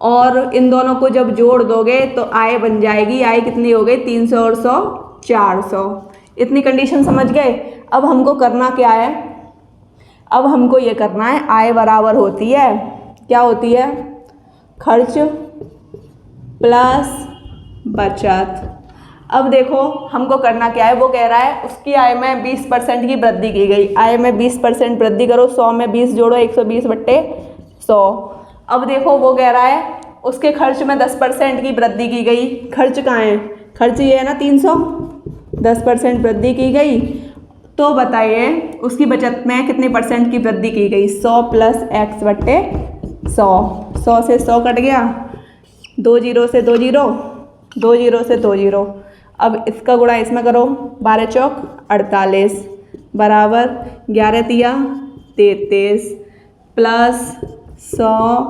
और इन दोनों को जब जोड़ दोगे तो आय बन जाएगी। आय कितनी हो गई 300 और 100 400। इतनी कंडीशन समझ गए। अब हमको करना क्या है, अब हमको ये करना है, आय बराबर होती है, क्या होती है, खर्च प्लस बचत। अब देखो हमको करना क्या है, वो कह रहा है उसकी आय में 20% की वृद्धि की गई। आय में 20% वृद्धि करो, 100 में 20 जोड़ो 120/100। अब देखो वो कह रहा है उसके खर्च में 10% की वृद्धि की गई। खर्च कहाँ है, खर्च ये है ना 300, 10% वृद्धि की गई। तो बताइए उसकी बचत में कितने परसेंट की वृद्धि की गई, 100 + x/100। 100 से 100 कट गया, 2 0 से 2 0, 2 0 से 2 0। अब इसका गुणा इसमें करो, 12 चौक 48 बराबर 11 तिया 33 प्लस 100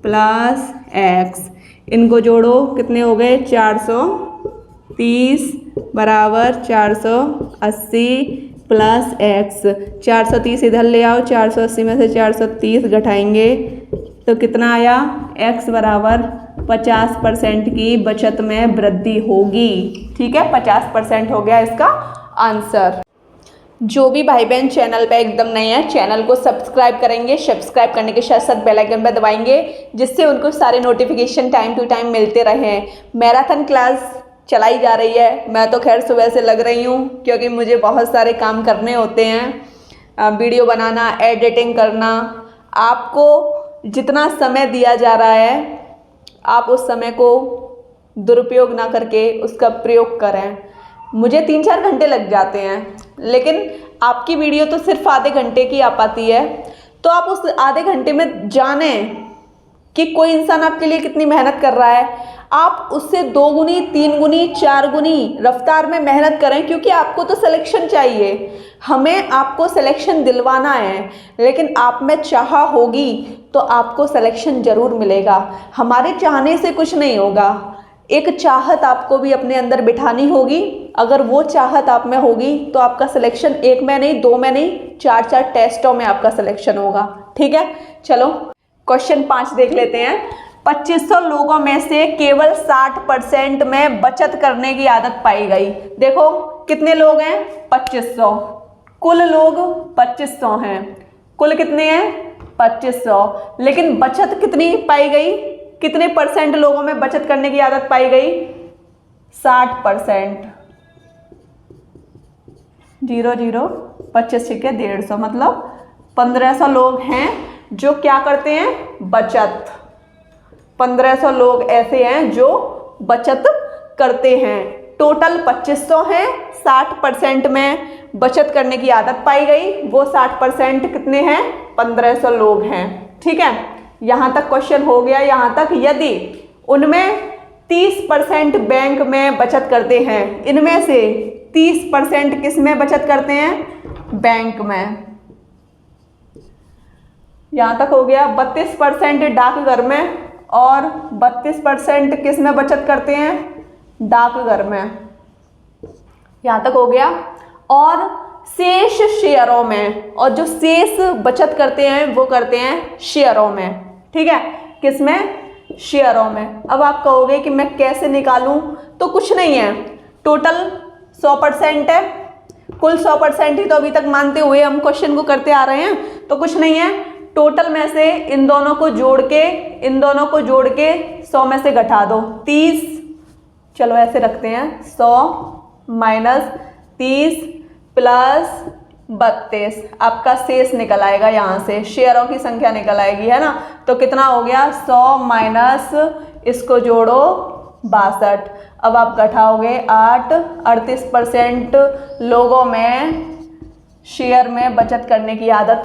प्लस x। इनको जोड़ो कितने हो गए 430 बराबर 480 प्लस एक्स। 430 इधर ले आओ, 480 में से 430 घटाएंगे तो कितना आया, x बराबर 50% की बचत में वृद्धि होगी। ठीक है, 50% हो गया इसका आंसर। जो भी भाई बहन चैनल पे एकदम नए हैं, चैनल को सब्सक्राइब करेंगे, सब्सक्राइब करने के साथ साथ बेल आइकन पर दबाएंगे, जिससे उनको सारे नोटिफिकेशन टाइम टू टाइम मिलते रहें। मैराथन क्लास चलाई जा रही है, मैं तो खैर सुबह से लग रही हूँ क्योंकि मुझे बहुत सारे काम करने होते हैं, वीडियो बनाना, एडिटिंग करना। आपको जितना समय दिया जा रहा है, आप उस समय को दुरुपयोग ना करके उसका प्रयोग करें। मुझे 3-4 घंटे लग जाते हैं, लेकिन आपकी वीडियो तो सिर्फ आधे घंटे की आ पाती है, तो आप उस आधे घंटे में जानें कि कोई इंसान आपके लिए कितनी मेहनत कर रहा है। आप उससे 2 गुनी, 3 गुनी, 4 गुनी रफ्तार में मेहनत करें, क्योंकि आपको तो सिलेक्शन चाहिए। हमें आपको सिलेक्शन दिलवाना है, लेकिन आप में चाह होगी तो आपको सिलेक्शन ज़रूर मिलेगा। हमारे चाहने से कुछ नहीं होगा, एक चाहत आपको भी अपने अंदर बिठानी होगी। अगर वो चाहत आप में होगी तो आपका सिलेक्शन 1 में नहीं, 2 में नहीं, 4-4 टेस्टों में आपका सिलेक्शन होगा। ठीक है, चलो क्वेश्चन 5 देख लेते हैं। 2500 लोगों में से केवल 60% में बचत करने की आदत पाई गई। देखो कितने लोग हैं, 2500। कुल लोग 2500 हैं, कुल कितने हैं, 2500। लेकिन बचत कितनी पाई गई, कितने परसेंट लोगों में बचत करने की आदत पाई गई, 60%। 0 0 25 6 150, मतलब 1500 लोग हैं जो क्या करते हैं, बचत। 1500 लोग ऐसे हैं जो बचत करते हैं। टोटल 2500 हैं, 60% में बचत करने की आदत पाई गई। वो 60% कितने हैं, 1500 लोग हैं। ठीक है, यहाँ तक क्वेश्चन हो गया। यहाँ तक यदि उनमें 30% बैंक में बचत करते हैं, इनमें से 30% किस में बचत करते हैं, बैंक में। यहाँ तक हो गया। 32% डाकघर में और 32% किस में बचत करते हैं, डाकघर में। यहाँ तक हो गया। और शेष शेयरों में, और जो शेष बचत करते हैं वो करते हैं शेयरों में। ठीक है, किस में, शेयरों में। अब आप कहोगे कि मैं कैसे निकालूं, तो कुछ नहीं है, टोटल 100% है, कुल 100% ही तो अभी तक मानते हुए हम क्वेश्चन को करते आ रहे हैं। तो कुछ नहीं है, टोटल में से इन दोनों को जोड़ के, इन दोनों को जोड़ के 100 में से घटा दो, 30। चलो ऐसे रखते हैं, 100 माइनस 30 प्लस 32, आपका शेष निकल आएगा। यहाँ से शेयरों की संख्या निकल आएगी, है ना। तो कितना हो गया, 100 माइनस इसको जोड़ो 62। अब आप घटाओगे 8, 38% लोगों में शेयर में बचत करने की आदत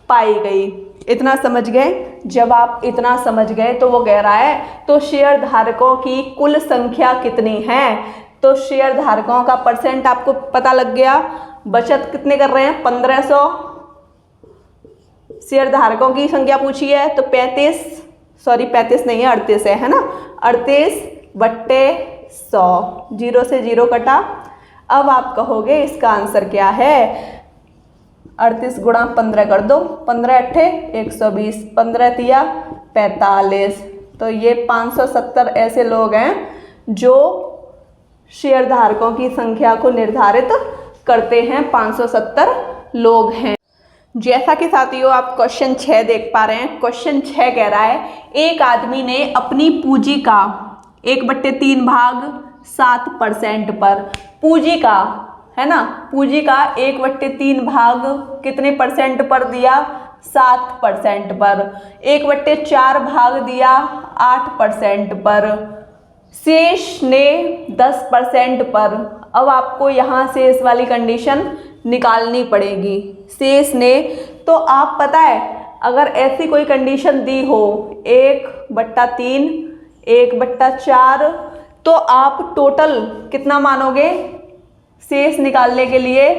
पाई गई। इतना समझ गए। जब आप इतना समझ गए तो वो कह रहा है तो शेयर धारकों की कुल संख्या कितनी है। तो शेयर धारकों का परसेंट आपको पता लग गया। बचत कितने कर रहे हैं, 1500। शेयर धारकों की संख्या पूछी है तो 35 नहीं है, 38 है ना। 38/100, 0 से 0 कटा। अब आप कहोगे इसका आंसर क्या है, 38 गुणा 15 कर दो, 15 अट्ठे 120, 15 तिया 45। तो ये 570 ऐसे लोग हैं जो शेयर धारकों की संख्या को निर्धारित करते हैं। 570 लोग हैं। जैसा कि साथियों आप क्वेश्चन 6 देख पा रहे हैं। क्वेश्चन 6 कह रहा है एक आदमी ने अपनी पूंजी का 1/3 भाग 7% पर, पूंजी का है ना, पूंजी का 1/3 भाग कितने परसेंट पर दिया, 7% पर। 1/4 भाग दिया 8% पर। शेष ने 10% पर। अब आपको यहाँ शेष वाली कंडीशन निकालनी पड़ेगी। शेष ने, तो आप पता है अगर ऐसी कोई कंडीशन दी हो 1/3, 1/4, तो आप टोटल कितना मानोगे शेष निकालने के लिए,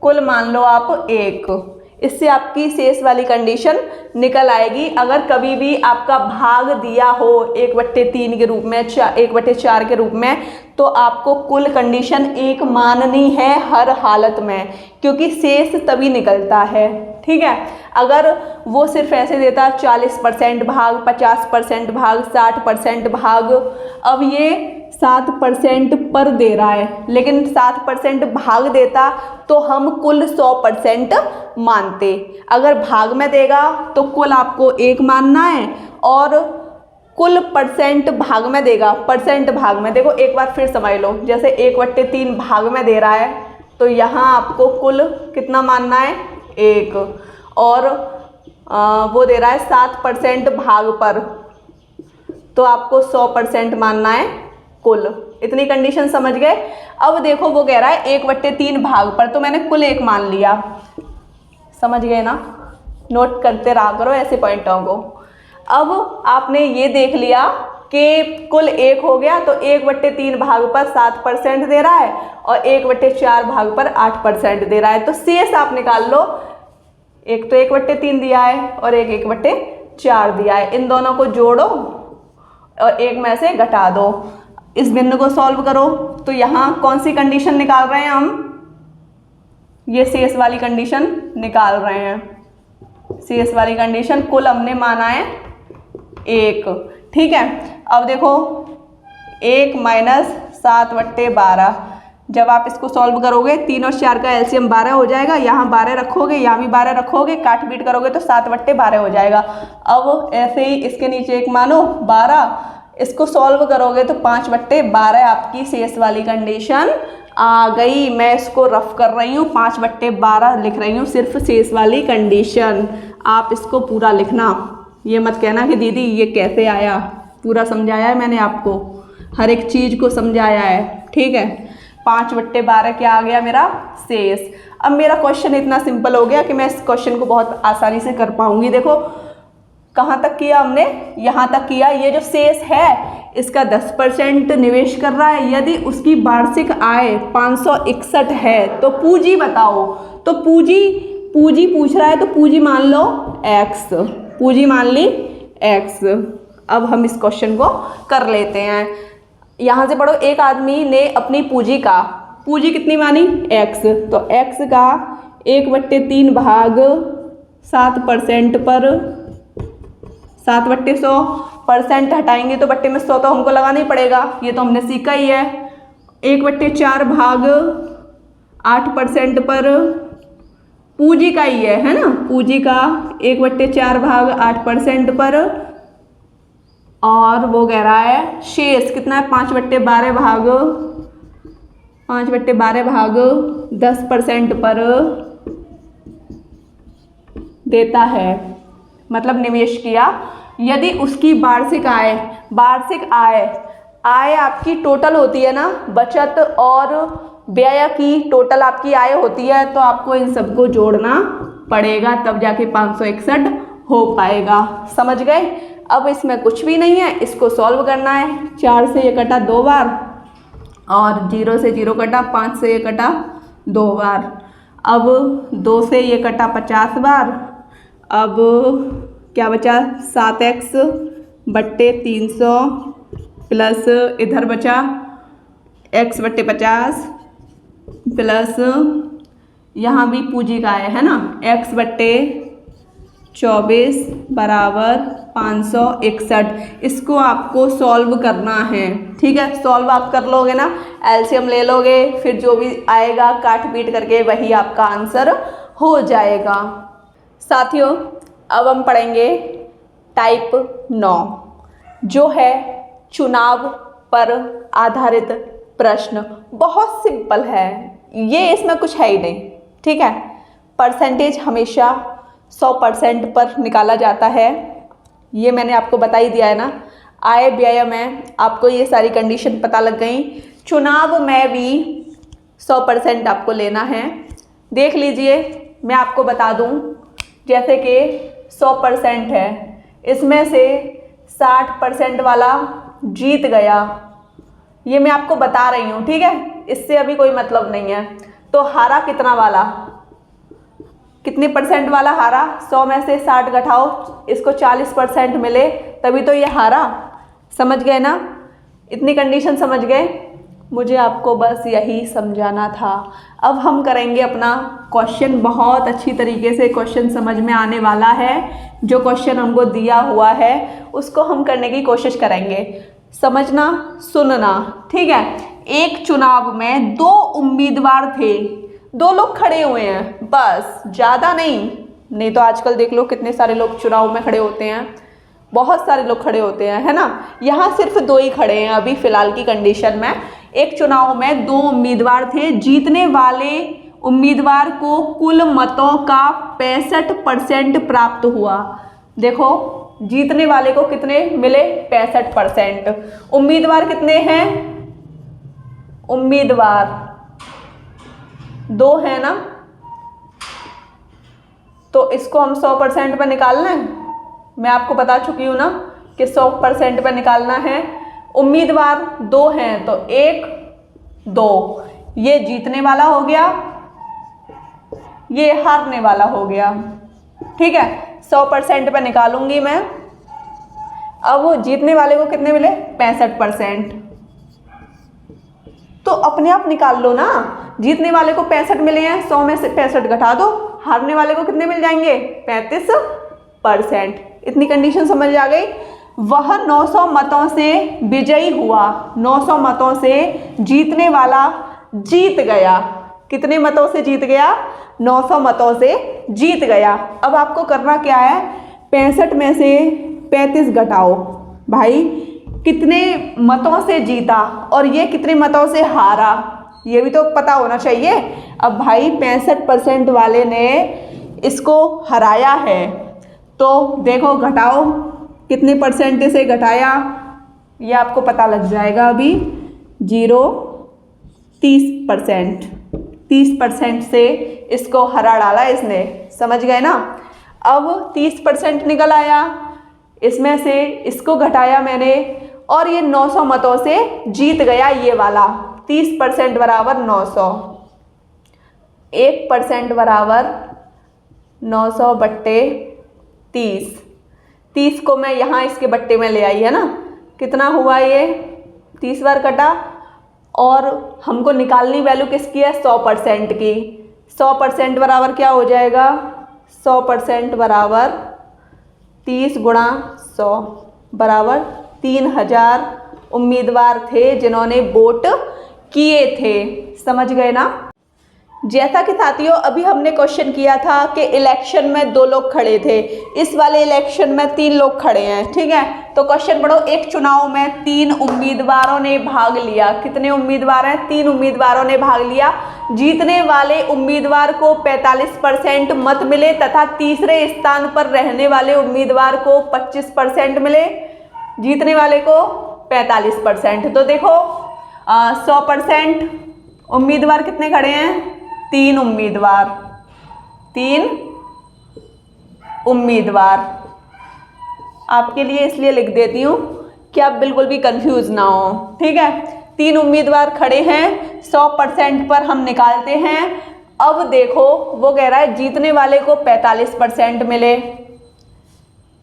कुल मान लो आप 1। इससे आपकी शेष वाली कंडीशन निकल आएगी। अगर कभी भी आपका भाग दिया हो 1/3 के रूप में, 1/4 के रूप में, तो आपको कुल कंडीशन एक माननी है हर हालत में, क्योंकि शेष तभी निकलता है। ठीक है, अगर वो सिर्फ ऐसे देता 40% भाग, 50% भाग, 60% भाग, अब ये 7% पर दे रहा है, लेकिन 7% भाग देता तो हम कुल 100% मानते। अगर भाग में देगा तो कुल आपको 1 मानना है, और कुल परसेंट भाग में देगा, परसेंट भाग में, देखो एक बार फिर समझ लो, जैसे 1/3 भाग में दे रहा है तो यहाँ आपको कुल कितना मानना है 1, और वो दे रहा है 7% भाग पर, तो आपको 100% मानना है कुल। इतनी कंडीशन समझ गए। अब देखो वो कह रहा है 1/3 भाग पर, तो मैंने कुल 1 मान लिया, समझ गए ना, नोट करते रहा करो ऐसे पॉइंटों को। अब आपने ये देख लिया कि कुल 1 हो गया, तो 1/3 भाग पर 7% दे रहा है और 1/4 भाग पर 8% दे रहा है, तो शेष आप निकाल लो। एक तो 1/3 दिया है और एक 1/4 दिया है, इन दोनों को जोड़ो और एक में से घटा दो, इस बिंदु को सॉल्व करो। तो यहाँ कौन सी कंडीशन निकाल रहे हैं हम, ये शेष वाली कंडीशन निकाल रहे हैं। शेष वाली कंडीशन कुल हमने माना है 1। ठीक है, अब देखो 1 - 7/12, जब आप इसको सॉल्व करोगे 3 और 4 का एलसीएम 12 हो जाएगा, यहाँ 12 रखोगे, यहाँ भी 12 रखोगे, काट पीट करोगे तो 7/12 हो जाएगा। अब ऐसे ही इसके नीचे 1 मानो 12, इसको सॉल्व करोगे तो 5/12 आपकी शेष वाली कंडीशन आ गई। मैं इसको रफ कर रही हूँ, 5/12 लिख रही हूँ, सिर्फ शेष वाली कंडीशन। आप इसको पूरा लिखना, ये मत कहना कि दीदी ये कैसे आया, पूरा समझाया है मैंने आपको, हर एक चीज़ को समझाया है। ठीक है, 5/12 क्या आ गया मेरा शेष। अब मेरा क्वेश्चन इतना सिंपल हो गया कि मैं इस क्वेश्चन को बहुत आसानी से कर पाऊंगी। देखो कहाँ तक किया हमने, यहाँ तक किया। ये जो शेष है इसका 10% निवेश कर रहा है, यदि उसकी वार्षिक आय 561 है तो पूंजी बताओ। तो पूंजी पूछ रहा है तो पूंजी मान लो x, पूंजी मान ली x। अब हम इस क्वेश्चन को कर लेते हैं, यहाँ से पढ़ो। एक आदमी ने अपनी पूंजी कितनी मानी x, तो x का 1/3 भाग 7% पर 7/100% हटाएंगे तो बट्टे में 100 तो हमको लगाना ही पड़ेगा, ये तो हमने सीखा ही है। 1/4 भाग 8% पर पूंजी का ही है ना, पूंजी का 1/4 भाग 8% पर, और वो कह रहा है शेष कितना है 5/12 भाग 10% पर देता है, मतलब निवेश किया। यदि उसकी वार्षिक आय आपकी टोटल होती है ना, बचत और व्यय की टोटल आपकी आय होती है, तो आपको इन सबको जोड़ना पड़ेगा, तब जाके 561 हो पाएगा। समझ गए। अब इसमें कुछ भी नहीं है, इसको सॉल्व करना है। 4 से ये कटा 2 बार और 0 से 0 कटा, 5 से ये कटा 2 बार, अब 2 से ये कटा 50 बार, अब क्या बचा 7x/300 प्लस इधर बचा x/50 प्लस यहाँ भी पूंजी का है ना, x/24 बराबर 561। इसको आपको सॉल्व करना है। ठीक है, सॉल्व आप कर लोगे ना, एलसीएम ले लोगे, फिर जो भी आएगा काट पीट करके वही आपका आंसर हो जाएगा। साथियों अब हम पढ़ेंगे टाइप 9, जो है चुनाव पर आधारित प्रश्न। बहुत सिंपल है ये, इसमें कुछ है ही नहीं। ठीक है, परसेंटेज हमेशा 100% पर निकाला जाता है, ये मैंने आपको बता ही दिया है ना। आय व्यय में आपको ये सारी कंडीशन पता लग गई। चुनाव में भी 100% आपको लेना है। देख लीजिए, मैं आपको बता दूं, जैसे कि 100% है, इसमें से 60% वाला जीत गया, ये मैं आपको बता रही हूँ। ठीक है, इससे अभी कोई मतलब नहीं है। तो हारा कितना वाला, कितने परसेंट वाला हारा, 100 में से 60 घटाओ, इसको 40% मिले, तभी तो ये हारा। समझ गए ना, इतनी कंडीशन समझ गए। मुझे आपको बस यही समझाना था। अब हम करेंगे अपना क्वेश्चन, बहुत अच्छी तरीके से क्वेश्चन समझ में आने वाला है। जो क्वेश्चन हमको दिया हुआ है उसको हम करने की कोशिश करेंगे। समझना, सुनना, ठीक है। एक चुनाव में 2 उम्मीदवार थे, 2 लोग खड़े हुए हैं बस, ज़्यादा नहीं तो आजकल देख लो कितने सारे लोग चुनाव में खड़े होते हैं, बहुत सारे लोग खड़े होते हैं, है ना। यहाँ सिर्फ 2 ही खड़े हैं अभी फ़िलहाल की कंडीशन में। एक चुनाव में 2 उम्मीदवार थे, जीतने वाले उम्मीदवार को कुल मतों का 65% प्राप्त हुआ। देखो जीतने वाले को कितने मिले, 65%। उम्मीदवार कितने हैं, उम्मीदवार 2 है ना, तो इसको हम 100% पे निकालना है। मैं आपको बता चुकी हूँ ना कि 100% पे निकालना है। उम्मीदवार 2 हैं तो 1 2, ये जीतने वाला हो गया, ये हारने वाला हो गया, ठीक है। 100% पे निकालूंगी मैं। अब जीतने वाले को कितने मिले, 65%। तो अपने आप निकाल लो ना, जीतने वाले को 65 मिले हैं, 100 में से 65 घटा दो, हारने वाले को कितने मिल जाएंगे, 35%। इतनी कंडीशन समझ आ गई। वह 900 मतों से विजयी हुआ, 900 मतों से जीतने वाला जीत गया। कितने मतों से जीत गया, 900 मतों से जीत गया। अब आपको करना क्या है, 65 में से 35 घटाओ। भाई कितने मतों से जीता और ये कितने मतों से हारा, ये भी तो पता होना चाहिए। अब भाई 65% वाले ने इसको हराया है, तो देखो घटाओ कितने परसेंट से घटाया, ये आपको पता लग जाएगा अभी। 30%, 30% से इसको हरा डाला इसने, समझ गए ना। अब 30% निकल आया, इसमें से इसको घटाया मैंने और ये 900 मतों से जीत गया ये वाला। 30% बराबर 900, 1% बराबर 900 बट्टे 30। 30 को मैं यहाँ इसके बट्टे में ले आई है ना, कितना हुआ ये, 30 बार कटा। और हमको निकालनी वैल्यू किसकी है, 100% की। 100% बराबर क्या हो जाएगा, 100% बराबर 30 गुणा 100 बराबर 3000 उम्मीदवार थे जिन्होंने वोट किए थे। समझ गए ना। जैसा कि साथियों अभी हमने क्वेश्चन किया था कि इलेक्शन में 2 लोग खड़े थे, इस वाले इलेक्शन में 3 लोग खड़े हैं, ठीक है। तो क्वेश्चन पढ़ो, एक चुनाव में 3 उम्मीदवारों ने भाग लिया। कितने उम्मीदवार हैं, 3 उम्मीदवारों ने भाग लिया। जीतने वाले उम्मीदवार को 45% मत मिले तथा तीसरे स्थान पर रहने वाले उम्मीदवार को 25% मिले, जीतने वाले को 45%। तो देखो 100% उम्मीदवार कितने खड़े हैं, 3 उम्मीदवार, 3 उम्मीदवार। आपके लिए इसलिए लिख देती हूँ कि आप बिल्कुल भी कंफ्यूज ना हो, ठीक है। 3 उम्मीदवार खड़े हैं, 100% पर हम निकालते हैं। अब देखो वो कह रहा है जीतने वाले को 45% मिले,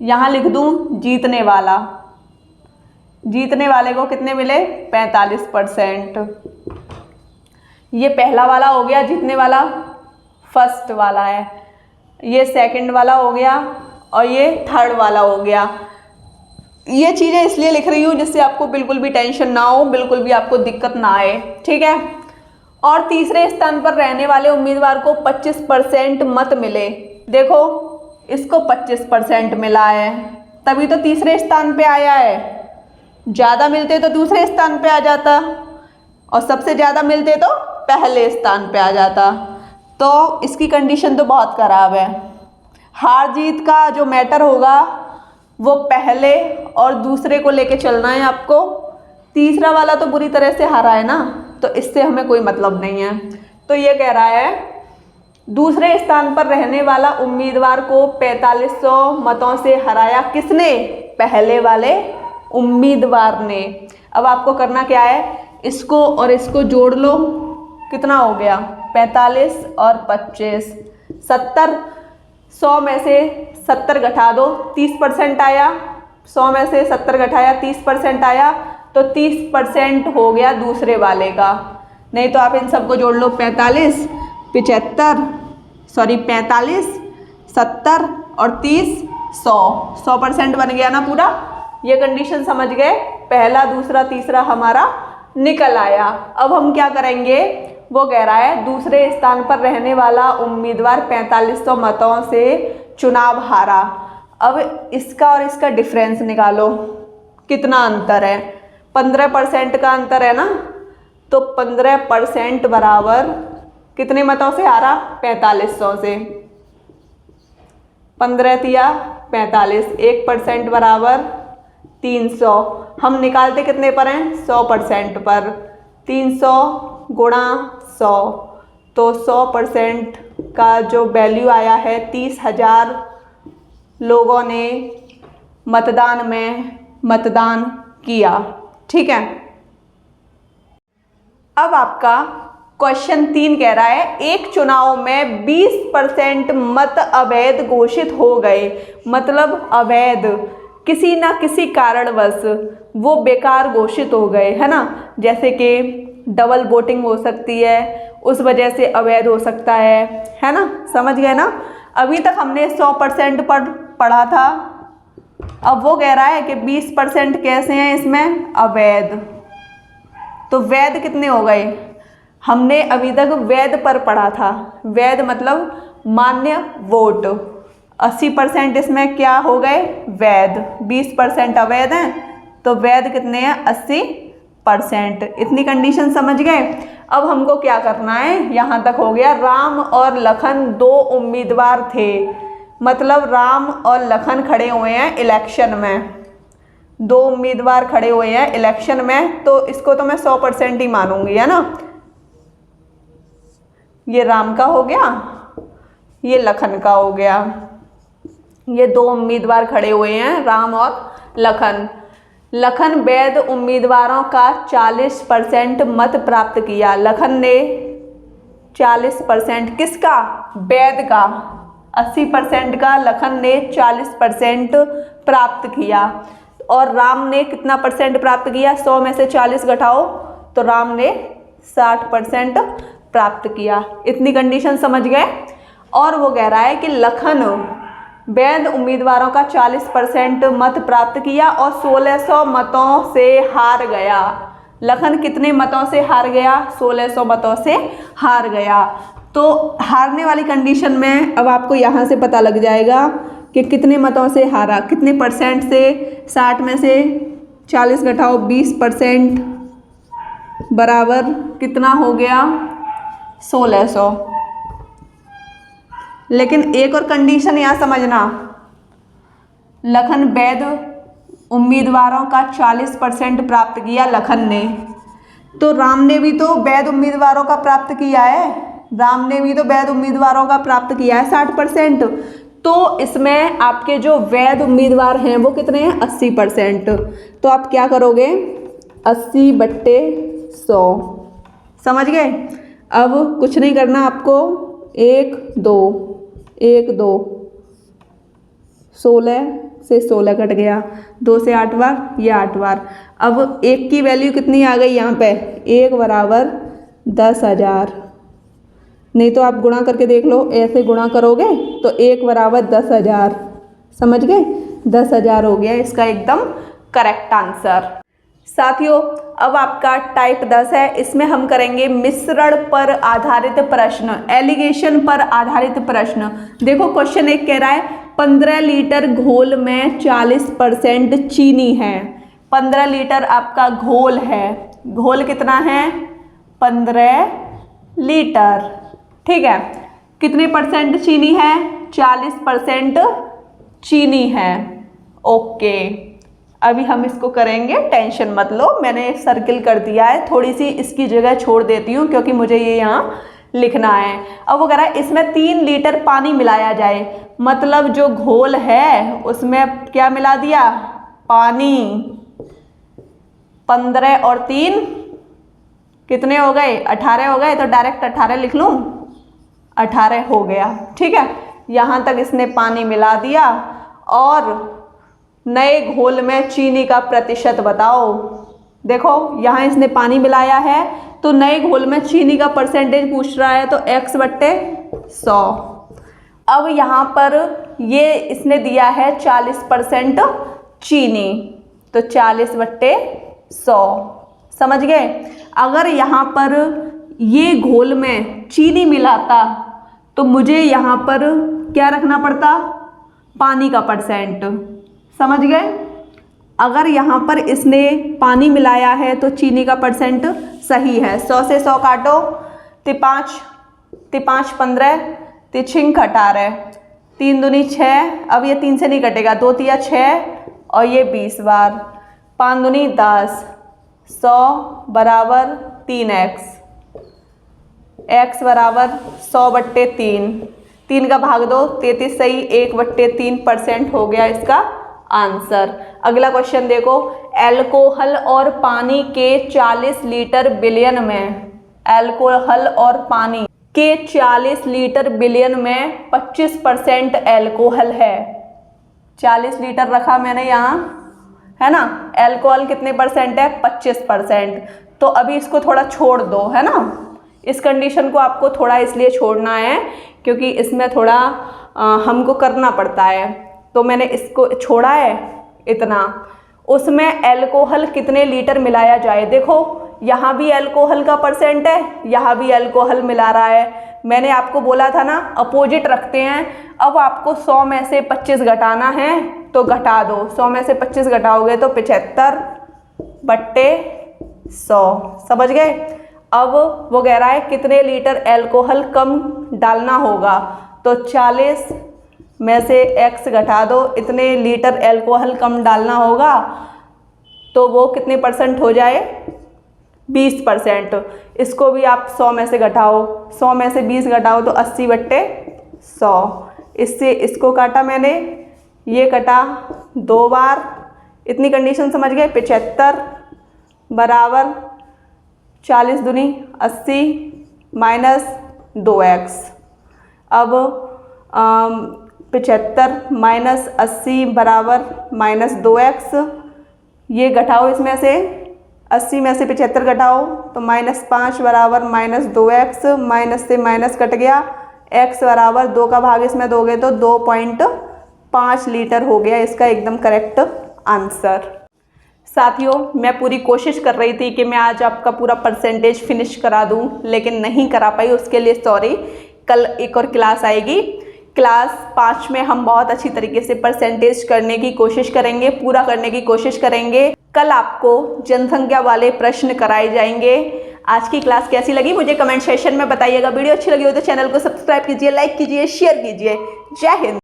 यहाँ लिख दूँ जीतने वाला, जीतने वाले को कितने मिले, 45%। ये पहला वाला हो गया जीतने वाला, फर्स्ट वाला है, ये सेकंड वाला हो गया और ये थर्ड वाला हो गया। ये चीज़ें इसलिए लिख रही हूँ जिससे आपको बिल्कुल भी टेंशन ना हो, बिल्कुल भी आपको दिक्कत ना आए, ठीक है। और तीसरे स्थान पर रहने वाले उम्मीदवार को 25% मत मिले। देखो इसको 25% मिला है, तभी तो तीसरे स्थान पे आया है। ज़्यादा मिलते तो दूसरे स्थान पे आ जाता और सबसे ज़्यादा मिलते तो पहले स्थान पे आ जाता। तो इसकी कंडीशन तो बहुत ख़राब है। हार जीत का जो मैटर होगा वो पहले और दूसरे को लेके चलना है आपको। तीसरा वाला तो बुरी तरह से हारा है ना, तो इससे हमें कोई मतलब नहीं है। तो ये कह रहा है दूसरे स्थान पर रहने वाला उम्मीदवार को 4500 मतों से हराया किसने, पहले वाले उम्मीदवार ने। अब आपको करना क्या है, इसको और इसको जोड़ लो, कितना हो गया 45 और 25 70। 100 में से 70 घटा दो, 30% आया। 100 में से 70 घटाया 30% आया। तो 30% हो गया दूसरे वाले का। नहीं तो आप इन सबको जोड़ लो, 45, 70 और 30, 100% बन गया ना पूरा। ये कंडीशन समझ गए, पहला दूसरा तीसरा हमारा निकल आया। अब हम क्या करेंगे, वो कह रहा है दूसरे स्थान पर रहने वाला उम्मीदवार 4500 मतों से चुनाव हारा। अब इसका और इसका डिफरेंस निकालो, कितना अंतर है, 15% का अंतर है ना। तो 15% बराबर कितने मतों से हारा, 4500 से। 15 तिया 45, 1% बराबर 300। हम निकालते कितने पर हैं, 100% पर। 300 गुणा 100, तो 100% का जो वैल्यू आया है 30,000 लोगों ने मतदान में मतदान किया। ठीक है। अब आपका क्वेश्चन 3 कह रहा है एक चुनाव में 20% मत अवैध घोषित हो गए। मतलब अवैध, किसी ना किसी कारणवश वो बेकार घोषित हो गए, है ना। जैसे कि डबल वोटिंग हो सकती है, उस वजह से अवैध हो सकता है ना। समझ गए ना। अभी तक हमने 100% पर पढ़ा था, अब वो कह रहा है कि 20% कैसे हैं इसमें, अवैध। तो वैध कितने हो गए, हमने अभी तक वैध पर पढ़ा था। वैध मतलब मान्य वोट। 80% इसमें क्या हो गए, वैध। 20% अवैध हैं, तो वैध कितने हैं, 80%। इतनी कंडीशन समझ गए। अब हमको क्या करना है, यहाँ तक हो गया। राम और लखन 2 उम्मीदवार थे। मतलब राम और लखन खड़े हुए हैं इलेक्शन में, 2 उम्मीदवार खड़े हुए हैं इलेक्शन में। तो इसको तो मैं 100% ही मानूंगी, है ना। ये राम का हो गया, ये लखन का हो गया। ये 2 उम्मीदवार खड़े हुए हैं, राम और लखन। लखन वैध उम्मीदवारों का 40% मत प्राप्त किया। लखन ने 40%, किसका, वैध का। 80% का लखन ने 40% प्राप्त किया। और राम ने कितना परसेंट प्राप्त किया, 100 में से 40 घटाओ तो राम ने 60% प्राप्त किया। इतनी कंडीशन समझ गए। और वो कह रहा है कि लखन वैध उम्मीदवारों का 40% मत प्राप्त किया और 1600 मतों से हार गया। लखन कितने मतों से हार गया, 1600 मतों से हार गया। तो हारने वाली कंडीशन में अब आपको यहाँ से पता लग जाएगा कि कितने मतों से हारा, कितने परसेंट से। 60 में से 40 घटाओ 20% बराबर कितना हो गया, 1600। लेकिन एक और कंडीशन यहाँ समझना, लखन वैध उम्मीदवारों का 40% प्राप्त किया लखन ने, तो राम ने भी तो वैध उम्मीदवारों का प्राप्त किया है। राम ने भी तो वैध उम्मीदवारों का प्राप्त किया है 60%। तो इसमें आपके जो वैध उम्मीदवार हैं वो कितने हैं, 80%। तो आप क्या करोगे, 80/100। समझ गए। अब कुछ नहीं करना आपको, 1 2 1 2, 16 से 16 कट गया, 2 से 8 बार, ये 8 बार। अब 1 की वैल्यू कितनी आ गई यहाँ पे, 1 बराबर 10,000। नहीं तो आप गुणा करके देख लो, ऐसे गुणा करोगे तो 1 बराबर 10,000। समझ गए, 10,000 हो गया इसका एकदम करेक्ट आंसर। साथियों अब आपका टाइप 10 है, इसमें हम करेंगे मिश्रण पर आधारित प्रश्न, एलिगेशन पर आधारित प्रश्न। देखो क्वेश्चन 1 कह रहा है 15 लीटर घोल में 40% चीनी है। 15 लीटर आपका घोल है, घोल कितना है, 15 लीटर। ठीक है, कितने परसेंट चीनी है, 40% चीनी है। ओके, अभी हम इसको करेंगे, टेंशन मत लो, मैंने सर्किल कर दिया है, थोड़ी सी इसकी जगह छोड़ देती हूँ क्योंकि मुझे ये यहाँ लिखना है। अब वो कह रहा है इसमें 3 लीटर पानी मिलाया जाए। मतलब जो घोल है उसमें क्या मिला दिया, पानी। 15 और 3 कितने हो गए, 18 हो गए। तो डायरेक्ट 18 लिख लूँ, 18 हो गया। ठीक है, यहाँ तक इसने पानी मिला दिया। और नए घोल में चीनी का प्रतिशत बताओ। देखो यहाँ इसने पानी मिलाया है तो नए घोल में चीनी का परसेंटेज पूछ रहा है, तो x/100। अब यहाँ पर ये इसने दिया है 40% चीनी, तो 40/100, समझ गए। अगर यहाँ पर ये घोल में चीनी मिलाता तो मुझे यहाँ पर क्या रखना पड़ता, पानी का परसेंट, समझ गए। अगर यहाँ पर इसने पानी मिलाया है तो चीनी का परसेंट सही है। 100 से 100 काटो, 5 5 15, 6 18, 3 दूनी 6, अब ये 3 से नहीं कटेगा, 2 तिया 6 और ये 20 बार, 5 दूनी 10, 100 बराबर 3x, x बराबर 100/3, 3 का भाग दो, 33 सही, 1/3% हो गया इसका आंसर। अगला क्वेश्चन देखो, अल्कोहल और पानी के 40 लीटर बिलियन में, अल्कोहल और पानी के 40 लीटर बिलियन में 25% अल्कोहल है। 40 लीटर रखा मैंने यहाँ, है ना। अल्कोहल कितने परसेंट है, 25%। तो अभी इसको थोड़ा छोड़ दो, है ना। इस कंडीशन को आपको थोड़ा इसलिए छोड़ना है क्योंकि इसमें थोड़ा हमको करना पड़ता है, तो मैंने इसको छोड़ा है इतना। उसमें अल्कोहल कितने लीटर मिलाया जाए, देखो यहाँ भी अल्कोहल का परसेंट है, यहाँ भी अल्कोहल मिला रहा है। मैंने आपको बोला था ना अपोजिट रखते हैं। अब आपको 100 में से 25 घटाना है तो घटा दो, 100 में से 25 घटाओगे तो 75/100, समझ गए। अब वो कह रहा है कितने लीटर अल्कोहल कम डालना होगा, तो 40 में से x घटा दो, इतने लीटर अल्कोहल कम डालना होगा, तो वो कितने परसेंट हो जाए, 20%। इसको भी आप 100 में से घटाओ, 100 में से 20 घटाओ तो 80/100। इससे इसको काटा मैंने, ये कटा 2 बार, इतनी कंडीशन समझ गए। 75 बराबर 40 दूनी 80 माइनस 2x। अब 75 माइनस 80 बराबर माइनस 2x। ये घटाओ, इसमें से 80 में से 75 घटाओ तो -5 बराबर -2x, माइनस से माइनस कट गया, x बराबर 2 का भाग इसमें दोगे तो 2.5 लीटर हो गया इसका एकदम करेक्ट आंसर। साथियों, मैं पूरी कोशिश कर रही थी कि मैं आज आपका पूरा परसेंटेज फिनिश करा दूं, लेकिन नहीं करा पाई, उसके लिए सॉरी। कल एक और क्लास आएगी, क्लास 5 में हम बहुत अच्छी तरीके से परसेंटेज करने की कोशिश करेंगे, पूरा करने की कोशिश करेंगे। कल आपको जनसंख्या वाले प्रश्न कराए जाएंगे। आज की क्लास कैसी लगी मुझे कमेंट सेक्शन में बताइएगा। वीडियो अच्छी लगी हो तो चैनल को सब्सक्राइब कीजिए, लाइक कीजिए, शेयर कीजिए। जय हिंद।